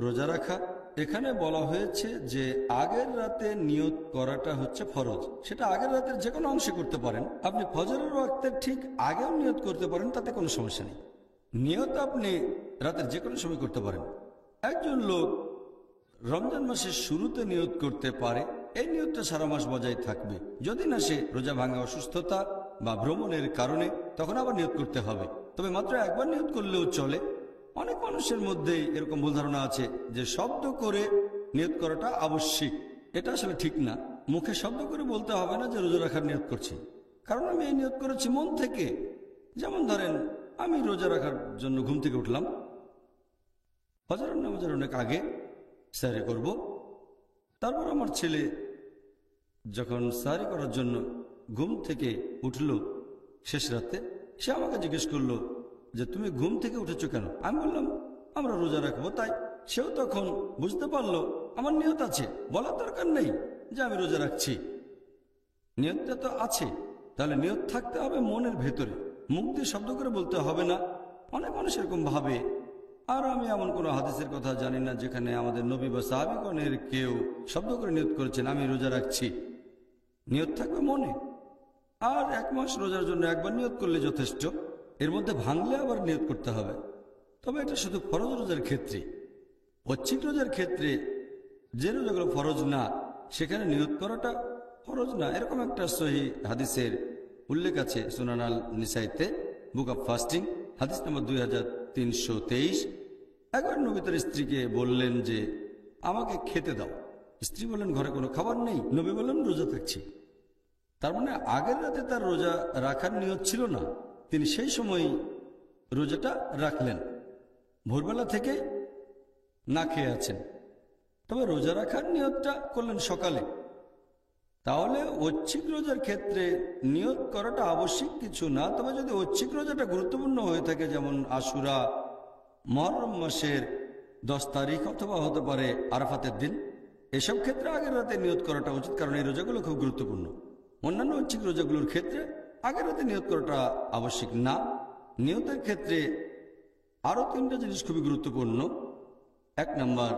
রোজা রাখা। এখানে বলা হয়েছে যে আগের রাতে নিয়ত করাটা হচ্ছে ফরজ। সেটা আগের রাতের যে কোনো অংশে করতে পারেন। আপনি ফজরের ওয়াক্তের ঠিক আগেও নিয়ত করতে পারেন, তাতে কোনো সমস্যা নেই। নিয়ত আপনি রাতের যে কোনো সময় করতে পারেন। একজন লোক রমজান মাসের শুরুতে নিয়ত করতে পারে, এই নিয়তটা সারা মাস বজায় থাকবে। যদি না সে রোজা ভাঙা, অসুস্থতা বা ভ্রমণের কারণে, তখন আবার নিয়ত করতে হবে। তবে মাত্র একবার নিয়ত করলেও চলে। অনেক মানুষের মধ্যে এরকম ভুল ধারণা আছে যে শব্দ করে নিয়ত করাটা আবশ্যিক। এটা আসলে ঠিক না। মুখে শব্দ করে বলতে হবে না যে রোজা রাখার নিয়ত করছি, কারণ আমি এই নিয়ত করেছি মন থেকে। যেমন ধরেন, আমি রোজা রাখার জন্য ঘুম থেকে উঠলাম, ফজরের নামাজের অনেক আগে সাহরি করব। তারপর আমার ছেলে যখন সাহরি করার জন্য ঘুম থেকে উঠল শেষ রাতে, সে আমাকে জিজ্ঞেস করলো যে তুমি ঘুম থেকে উঠেছো কেন? আমি বললাম আমরা রোজা রাখবো তাই। সেও তখন বুঝতে পারলো আমার নিয়ত আছে, বলার দরকার নেই যে আমি রোজা রাখছি, নিয়তটা তো আছে। তাহলে নিয়ত থাকতে হবে মনের ভেতরে, মুখ দিয়ে শব্দ করে বলতে হবে না। অনেক মানুষ এরকম ভাবে। আর আমি এমন কোনো হাদিসের কথা জানি না যেখানে আমাদের নবী বা সাহাবীগণের কেউ শব্দ করে নিয়ত করেছেন আমি রোজা রাখছি। নিয়ত থাকবে মনে। আর 1 মাস রোজার জন্য একবার নিয়ত করলে যথেষ্ট। এর মধ্যে ভাঙলে আবার নিয়ত করতে হবে। তবে এটা শুধু ফরজ রোজার ক্ষেত্রে। ঐচ্ছিক রোজার ক্ষেত্রে যে রোজাগুলো ফরজ না সেখানে নিয়ত করাটা ফরজ না, এরকম একটা সহিহ হাদিসের উল্লেখ আছে সুনান আল নিসাইতে, বুক অব ফাস্টিং, হাদিস নম্বর 2323। একবার নবী তার স্ত্রীকে বললেন যে আমাকে খেতে দাও। স্ত্রী বললেন ঘরে কোনো খাবার নেই। নবী বললেন রোজা থাকছি। তার মানে আগের রাতে তার রোজা রাখার নিয়ত ছিল না, তিনি সেই সময় রোজাটা রাখলেন, ভোরবেলা থেকে না খেয়ে আছেন। তবে রোজা রাখার নিয়তটা করলেন সকালে। তাহলে ঐচ্ছিক রোজার ক্ষেত্রে নিয়ত করাটা আবশ্যিক কিছু না। তবে যদি ঐচ্ছিক রোজাটা গুরুত্বপূর্ণ হয়ে থাকে, যেমন আশুরা, মুহররম মাসের 10 তারিখ, অথবা হতে পারে আরাফাতের দিন, এসব ক্ষেত্রে আগের রাতে নিয়ত করাটা উচিত, কারণ এই রোজাগুলো খুব গুরুত্বপূর্ণ। অন্যান্য ঐচ্ছিক রোজাগুলোর ক্ষেত্রে আগের রাতে নিয়ত করাটা আবশ্যিক না। নিয়তের ক্ষেত্রে আরও 3টা জিনিস খুবই গুরুত্বপূর্ণ। 1 নম্বর,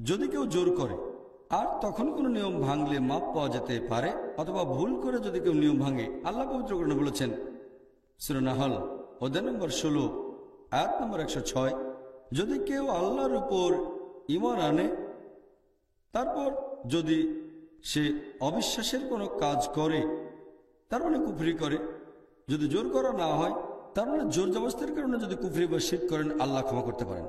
যদি কেউ জোর করে আর তখন কোনো নিয়ম ভাঙলে মাপ পাওয়া যেতে পারে, অথবা ভুল করে যদি কেউ নিয়ম ভাঙে, আল্লাহ পবিত্র কোরআনে বলেছেন সূরা নাহল অধ্যায় নম্বর 16 আয়াত নম্বর 106, যদি কেউ আল্লাহর উপর ঈমান আনে তারপর যদি সে অবিশ্বাসের কোনো কাজ করে, তার মানে কুফরি করে। যদি জোর করা না হয়, তার মানে জোর জবরদস্তির কারণে যদি কুফরি বা শিরক করেন, আল্লাহ ক্ষমা করতে পারেন।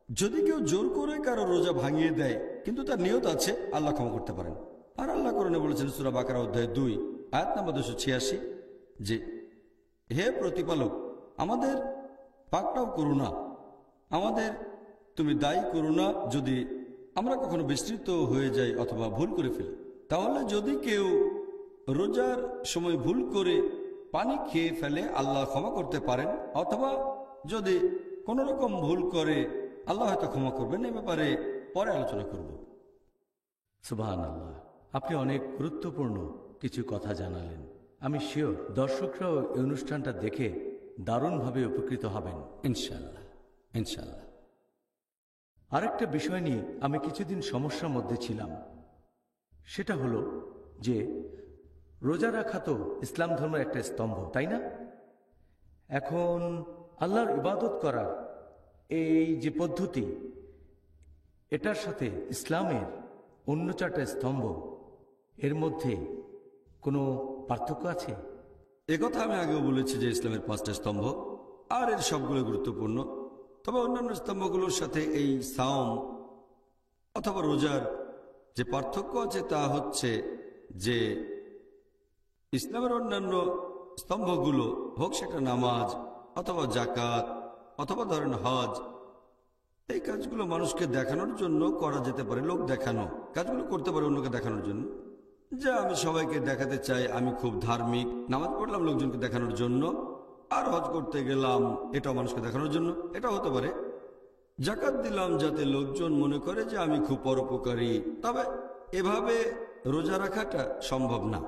যদি কেউ জোর করে কারো রোজা ভাঙিয়ে দেয় কিন্তু তার নিয়ত আছে, আল্লাহ ক্ষমা করতে পারেন। আর আল্লাহ কোরআনে বলেছেন সূরা বাকারা অধ্যায় 2 আয়াত নম্বর 286 যে হে প্রতিপালক, আমাদের পাকড়াও করো না, আমাদের তুমি দায়ী করো না যদি আমরা কখনো বিস্তৃত হয়ে যাই অথবা ভুল করে ফেলি। তাহলে যদি কেউ রোজার সময় ভুল করে পানি খেয়ে ফেলে, আল্লাহ ক্ষমা করতে পারেন। অথবা যদি কোনো রকম ভুল করে, আল্লাহ হয়তো ক্ষমা করবেন। এ ব্যাপারে পরে আলোচনা করব। সুবহানাল্লাহ, আপনি অনেক গুরুত্বপূর্ণ কিছু কথা জানালেন। আমি শিওর দর্শকরাও এই অনুষ্ঠানটা দেখে দারুণভাবে উপকৃত হবেন ইনশাআল্লাহ। ইনশাআল্লাহ। আরেকটা বিষয় নিয়ে আমি কিছুদিন সমস্যার মধ্যে ছিলাম। সেটা হলো যে রোজা রাখা তো ইসলাম ধর্মের একটা স্তম্ভ, তাই না? এখন আল্লাহর ইবাদত করার এই যে পদ্ধতি, এটার সাথে ইসলামের অন্য 4টা স্তম্ভ, এর মধ্যে কোনো পার্থক্য আছে? একথা আমি আগেও বলেছি যে ইসলামের 5টা স্তম্ভ, আর এর সবগুলো গুরুত্বপূর্ণ। তবে অন্যান্য স্তম্ভগুলোর সাথে এই সাওম অথবা রোজার যে পার্থক্য আছে তা হচ্ছে যে ইসলামের অন্যান্য স্তম্ভগুলো, হোক সেটা নামাজ অথবা জাকাত অথবা ধরেন হজ, এই কাজগুলো মানুষকে দেখানোর জন্য করা যেতে পারে। লোক দেখানো কাজগুলো করতে পারে অন্যকে দেখানোর জন্য, যে আমি সবাইকে দেখাতে চাই আমি খুব ধার্মিক। নামাজ পড়লাম লোকজনকে দেখানোর জন্য, আর হজ করতে গেলাম এটাও মানুষকে দেখানোর জন্য, এটা হতে পারে। জাকাত দিলাম যাতে লোকজন মনে করে যে আমি খুব পরোপকারী। তবে এভাবে রোজা রাখাটা সম্ভব না,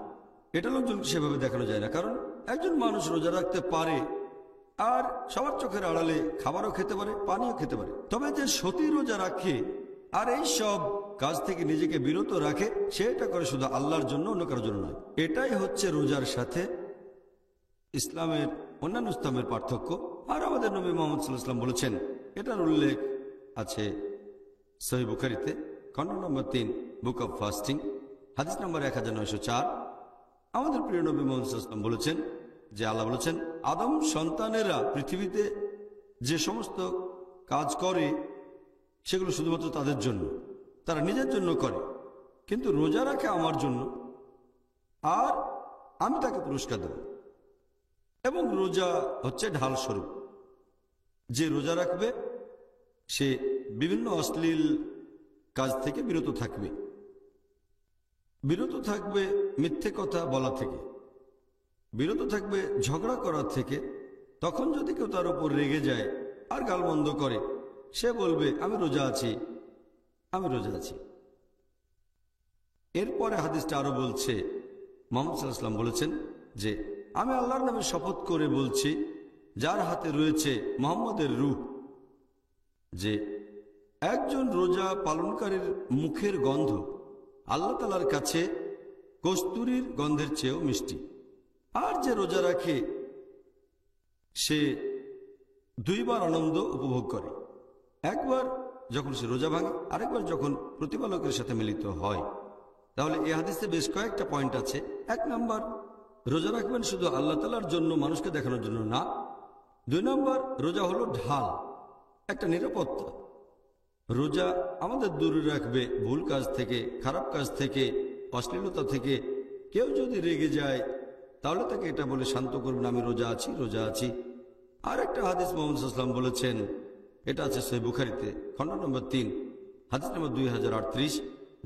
এটা লোকজনকে সেভাবে দেখানো যায় না। কারণ একজন মানুষ রোজা রাখতে পারে আর সবার চোখের আড়ালে খাবারও খেতে পারে, পানিও খেতে পারে। তবে যে সতী রোজা রাখে আর এই সব কাজ থেকে নিজেকে বিরত রাখে, সেটা করে শুধু আল্লাহর জন্য, অন্য কারোর জন্য নয়। এটাই হচ্ছে রোজার সাথে ইসলামের অন্যান্য স্তম্ভের পার্থক্য। আর আমাদের নবী মুহাম্মদ সাল্লাল্লাহু আলাইহি ওয়াসাল্লাম বলেছেন, এটার উল্লেখ আছে সহিহ বুখারীতে খণ্ড নম্বর 3 বুক অব ফাস্টিং হাদিস নম্বর 1904। আমাদের প্রিয় নবী মুহাম্মদ সাল্লাল্লাহু আলাইহি ওয়াসাল্লাম বলেছেন যে আল্লাহ বলেছেন, আদম সন্তানেরা পৃথিবীতে যে সমস্ত কাজ করে সেগুলো শুধুমাত্র তাদের জন্য, তারা নিজের জন্য করে, কিন্তু রোজা রাখে আমার জন্য, আর আমি তাকে পুরস্কার দেব। এবং রোজা হচ্ছে ঢাল স্বরূপ। যে রোজা রাখবে সে বিভিন্ন অশ্লীল কাজ থেকে বিরত থাকবে, বিরত থাকবে মিথ্যে কথা বলা থেকে, বিরত থাকবে ঝগড়া করার থেকে। তখন যদি কেউ তার উপর রেগে যায় আর গালমন্দ করে, সে বলবে আমি রোজা আছি, আমি রোজা আছি। এরপরে হাদিসটা আরো বলছে, মুহাম্মদ সাল্লাল্লাহু আলাইহি ওয়াসাল্লাম বলেছেন যে আমি আল্লাহর নামে শপথ করে বলছি, যার হাতে রয়েছে মুহাম্মদের রূহ, যে একজন রোজা পালনকারীর মুখের গন্ধ আল্লাহ তাআলার কাছে কস্তুরীর গন্ধের চেয়েও মিষ্টি। আর যে রোজা রাখে সে দুইবার আনন্দ উপভোগ করে, একবার যখন সে রোজা ভাঙে, আরেকবার যখন প্রতিপালকের সাথে মিলিত হয়। তাহলে এই হাদিসে বেশ কয়েকটা পয়েন্ট আছে। 1 নম্বর, রোজা রাখবেন শুধু আল্লাহ তাআলার জন্য, মানুষকে দেখানোর জন্য না। 2 নম্বর, রোজা হলো ঢাল, একটা নিরাপত্তা। রোজা আমাদের দূরে রাখবে ভুল কাজ থেকে, খারাপ কাজ থেকে, অশ্লীলতা থেকে। কেউ যদি রেগে যায় তাহলে তাকে এটা বলে শান্ত করবেন, আমি রোজা আছি, রোজা আছি। আর একটা হাদিস মুহাম্মদ সাল্লাল্লাহু আলাইহি ওয়াসাল্লাম বলেছেন, এটা আছে সহিহ বুখারীতে, খণ্ড নম্বর 3, হাদিস নম্বর 2038,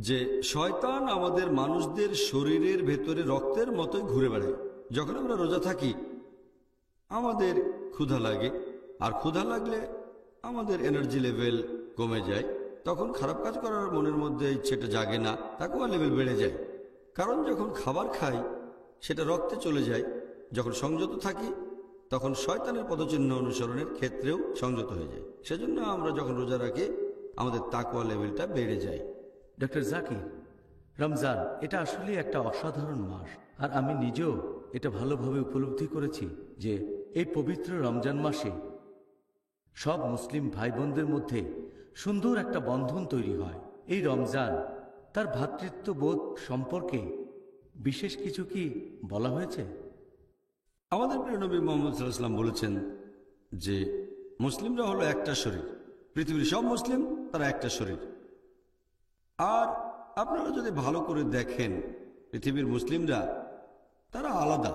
যে শয়তান আমাদের মানুষদের শরীরের ভেতরে রক্তের মতোই ঘুরে বেড়ায়। যখন আমরা রোজা থাকি আমাদের ক্ষুধা লাগে, আর ক্ষুধা লাগলে আমাদের এনার্জি লেভেল কমে যায়। তখন খারাপ কাজ করার মনের মধ্যে ইচ্ছেটা জাগে না, তাকওয়া লেভেল বেড়ে যায়। কারণ যখন খাবার খাই সেটা রক্তে চলে যায়। যখন সংযত থাকি তখন শয়তানের পদচিহ্ন অনুসরণের ক্ষেত্রেও সংযত হয়ে যায়। সেজন্য আমরা যখন রোজা রাখি আমাদের তাকওয়া লেভেলটা বেড়ে যায়। ডক্টর জাকির, রমজান এটা আসলে একটা অসাধারণ মাস, আর আমি নিজেও এটা ভালোভাবে উপলব্ধি করেছি যে এই পবিত্র রমজান মাসে সব মুসলিম ভাই বোনদের মধ্যে সুন্দর একটা বন্ধন তৈরি হয়। এই রমজান তার ভ্রাতৃত্ববোধ সম্পর্কে বিশেষ কিছু কি বলা হয়েছে? আমাদের প্রিয় নবী মুহাম্মদ সাল্লাল্লাহু আলাইহি ওয়াসাল্লাম বলেছেন যে মুসলিমরা হলো একটা শরীর, পৃথিবীর সব মুসলিম তারা একটা শরীর। আর আপনারা যদি ভালো করে দেখেন পৃথিবীর মুসলিমরা তারা আলাদা।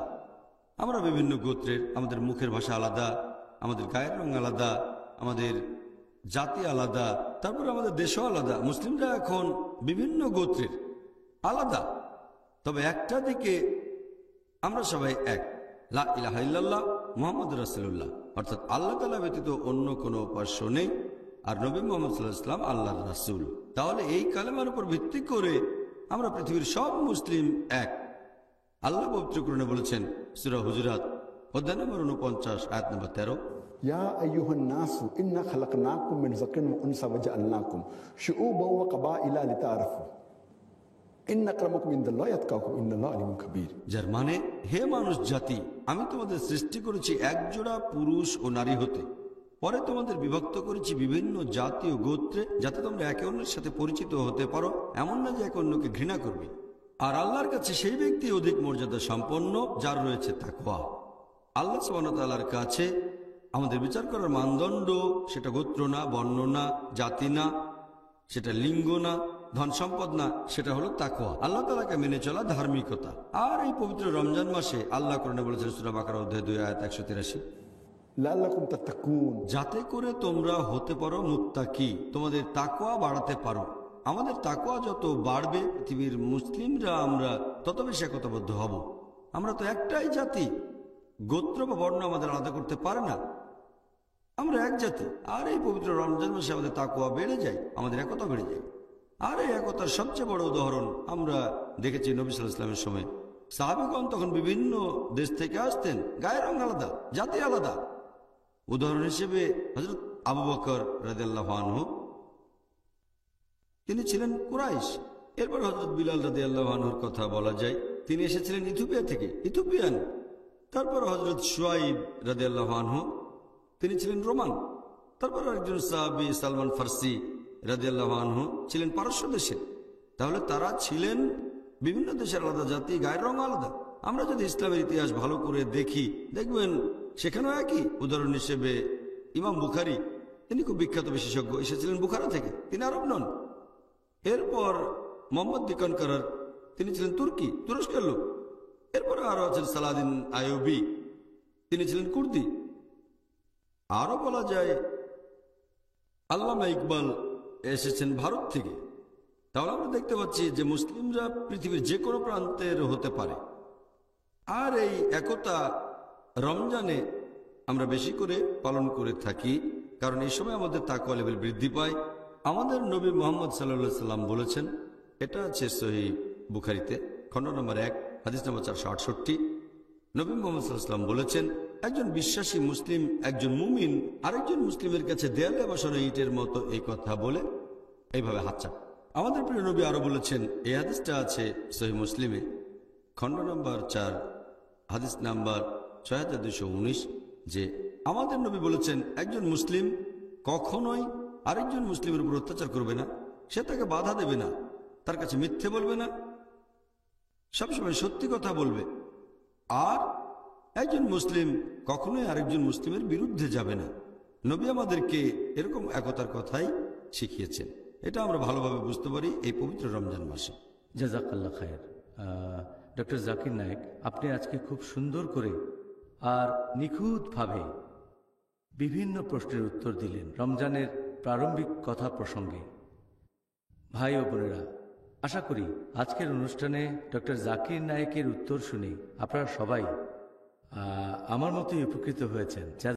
আমরা বিভিন্ন গোত্রের, আমাদের মুখের ভাষা আলাদা, আমাদের গায়ের রং আলাদা, আমাদের জাতি আলাদা, তারপর আমাদের দেশও আলাদা। মুসলিমরা এখন বিভিন্ন গোত্রের আলাদা, তবে একটা দিকে আমরা সবাই এক, লা ইলাহা ইল্লাল্লাহ মুহাম্মাদুর রাসূলুল্লাহ, অর্থাৎ আল্লাহ তাআলা ব্যতীত অন্য কোনো উপাস্য নেই, আর নবী মুহাম্মদ সাল্লাল্লাহু আলাইহি ওয়াসাল্লাম আল্লাহর রাসূল। তাহলে এই কালেমার উপর ভিত্তি করে আমরা পৃথিবীর সব মুসলিম এক। আল্লাহ পবিত্র কোরআনে বলেছেন সূরা হুজুরাত অধ্যায় নম্বর 49 আয়াত নম্বর 13, يا أيها الناس إنا خلقناكم من ذكر وأنثى وجعلناكم شعوبا وقبائل لتعارفوا إن أكرمكم عند الله أتقاكم إن الله عليم خبير। যার মানে, হে মানুষ জাতি, আমি তোমাদের সৃষ্টি করেছি একজোড়া পুরুষ ও নারী হতে, পরে তোমাদের বিভক্ত করেছি বিভিন্ন জাতি ও গোত্রে, যাতে তোমরা একে অন্যের সাথে পরিচিত হতে পারো। এমন না যে একে অন্যকে ঘৃণা করবে। আর আল্লাহর কাছে সেই ব্যক্তি অধিক মর্যাদা সম্পন্ন যার রয়েছে তাকওয়া। আল্লাহ সুবহানাহু ওয়া তাআলার কাছে আমাদের বিচার করার মানদণ্ড সেটা গোত্র না, বর্ণ না, জাতি না, সেটা লিঙ্গ না, ধন সম্পদ না, সেটা হলো তাকওয়া, আল্লাহ তাআলাকে মেনে চলা ধার্মিকতা। আর এই পবিত্র রমজান মাসে আল্লাহ কোরআনে বলেছেন সূরা বাকারা অধ্যায় 2 আয়াত 183, লাআল্লাকুম তাত্তাকুন, যাতে করে তোমরা হতে পারো মুত্তাকি, তোমাদের তাকওয়া বাড়াতে পারো। আমাদের তাকওয়া যত বাড়বে পৃথিবীর মুসলিমরা আমরা তত বেশি একতাবদ্ধ হব। আমরা তো একটাই জাতি, গোত্র বা বর্ণ আমাদের আলাদা করতে পারে না, আমরা এক জাতি। আর এই পবিত্র রমজান মাসে আমাদের তাকওয়া বেড়ে যায়, আমাদের একতা বেড়ে যায়। আর এই একতার সবচেয়ে বড় উদাহরণ আমরা দেখেছি নবী সাল্লাল্লাহু আলাইহি ওয়াসাল্লামের সময়। সাহাবীগণ তখন বিভিন্ন দেশ থেকে আসতেন, গায়ের রং আলাদা, জাতি আলাদা। উদাহরণ হিসেবে হযরত আবু বকর রাদিয়াল্লাহু আনহু, তিনি ছিলেন কুরাইশ। এরপর হযরত বিলাল রাদিয়াল্লাহু আনহুর কথা বলা যায়, তিনি এসেছিলেন ইথিওপিয়া থেকে, ইথিওপিয়ান। তারপর হযরত শুআইব রাদিয়াল্লাহু আনহু, তিনি ছিলেন রোমান। তারপর আরেকজন সাহাবী সালমান ফার্সি রাদিয়াল্লাহু আনহু ছিলেন পারস্য দেশের। তাহলে তারা ছিলেন বিভিন্ন দেশের আলাদা জাতি, গায়ের রং আলাদা। আমরা যদি ইসলামের ইতিহাস ভালো করে দেখি, দেখবেন সেখানেও একই। উদাহরণ হিসেবে ইমাম বুখারী, তিনি খুব বিখ্যাত বিশেষজ্ঞ, এসেছিলেন বুখারা থেকে, তিনি আরব নন। এরপর মোহাম্মদ দিকনকার, তিনি ছিলেন তুরস্কের লোক। এরপরে আরো আছেন সালাদিন আইয়ুবী, তিনি ছিলেন কুর্দি। আরো বলা যায় আল্লামা ইকবাল এসেছেন ভারত থেকে। তাহলে আমরা দেখতে পাচ্ছি যে মুসলিমরা পৃথিবীর যে কোনো প্রান্তের হতে পারে। আর এই একতা রমজানে আমরা বেশি করে পালন করে থাকি, কারণ এই সময় আমাদের তাকওয়া লেভেল বৃদ্ধি পায়। আমাদের নবী মুহাম্মদ সাল্লাল্লাহু আলাইহি সাল্লাম বলেছেন, এটা আছে সহিহ বুখারীতে খণ্ড নম্বর 1 হাদিস নম্বর 468, নবী মুহাম্মদ সাল্লাল্লাহু আলাইহি সাল্লাম বলেছেন, একজন বিশ্বাসী মুসলিম, একজন মুমিন আরেকজন মুসলিমের কাছে দেয়ালে বসানো ইটের মতো, এই কথা বলে এইভাবে হাত চাপ। আমাদের প্রিয় নবী আরো বলেছেন, এই হাদিসটা আছে সহিহ মুসলিমে খণ্ড নম্বর 4 হাদিস নাম্বার 6219, যে আমাদের নবী বলেছেন, একজন মুসলিম কখনোই আরেকজন মুসলিমের উপর অত্যাচার করবে না, সে তাকে বাধা দেবে না, তার কাছে মিথ্যে বলবে না, সবসময় সত্যি কথা বলবে। আর একজন মুসলিম কখনোই আরেকজন মুসলিমের বিরুদ্ধে যাবে না। নবী আমাদেরকে এরকম একতার কথাই শিখিয়েছেন। এটা আমরা ভালোভাবে বুঝতে পারি এই পবিত্র রমজান মাসে। জাযাকাল্লাহ খায়ের। ডক্টর জাকির নায়েক, আপনি আজকে খুব সুন্দর করে আর নিখুঁতভাবে বিভিন্ন প্রশ্নের উত্তর দিলেন রমজানের প্রারম্ভিক কথা প্রসঙ্গে। ভাই ও বোনেরা, আশা করি আজকের অনুষ্ঠানে ডক্টর জাকির নায়েকের উত্তর শুনে আপনারা সবাই আমার মতোই উপকৃত হয়েছেন।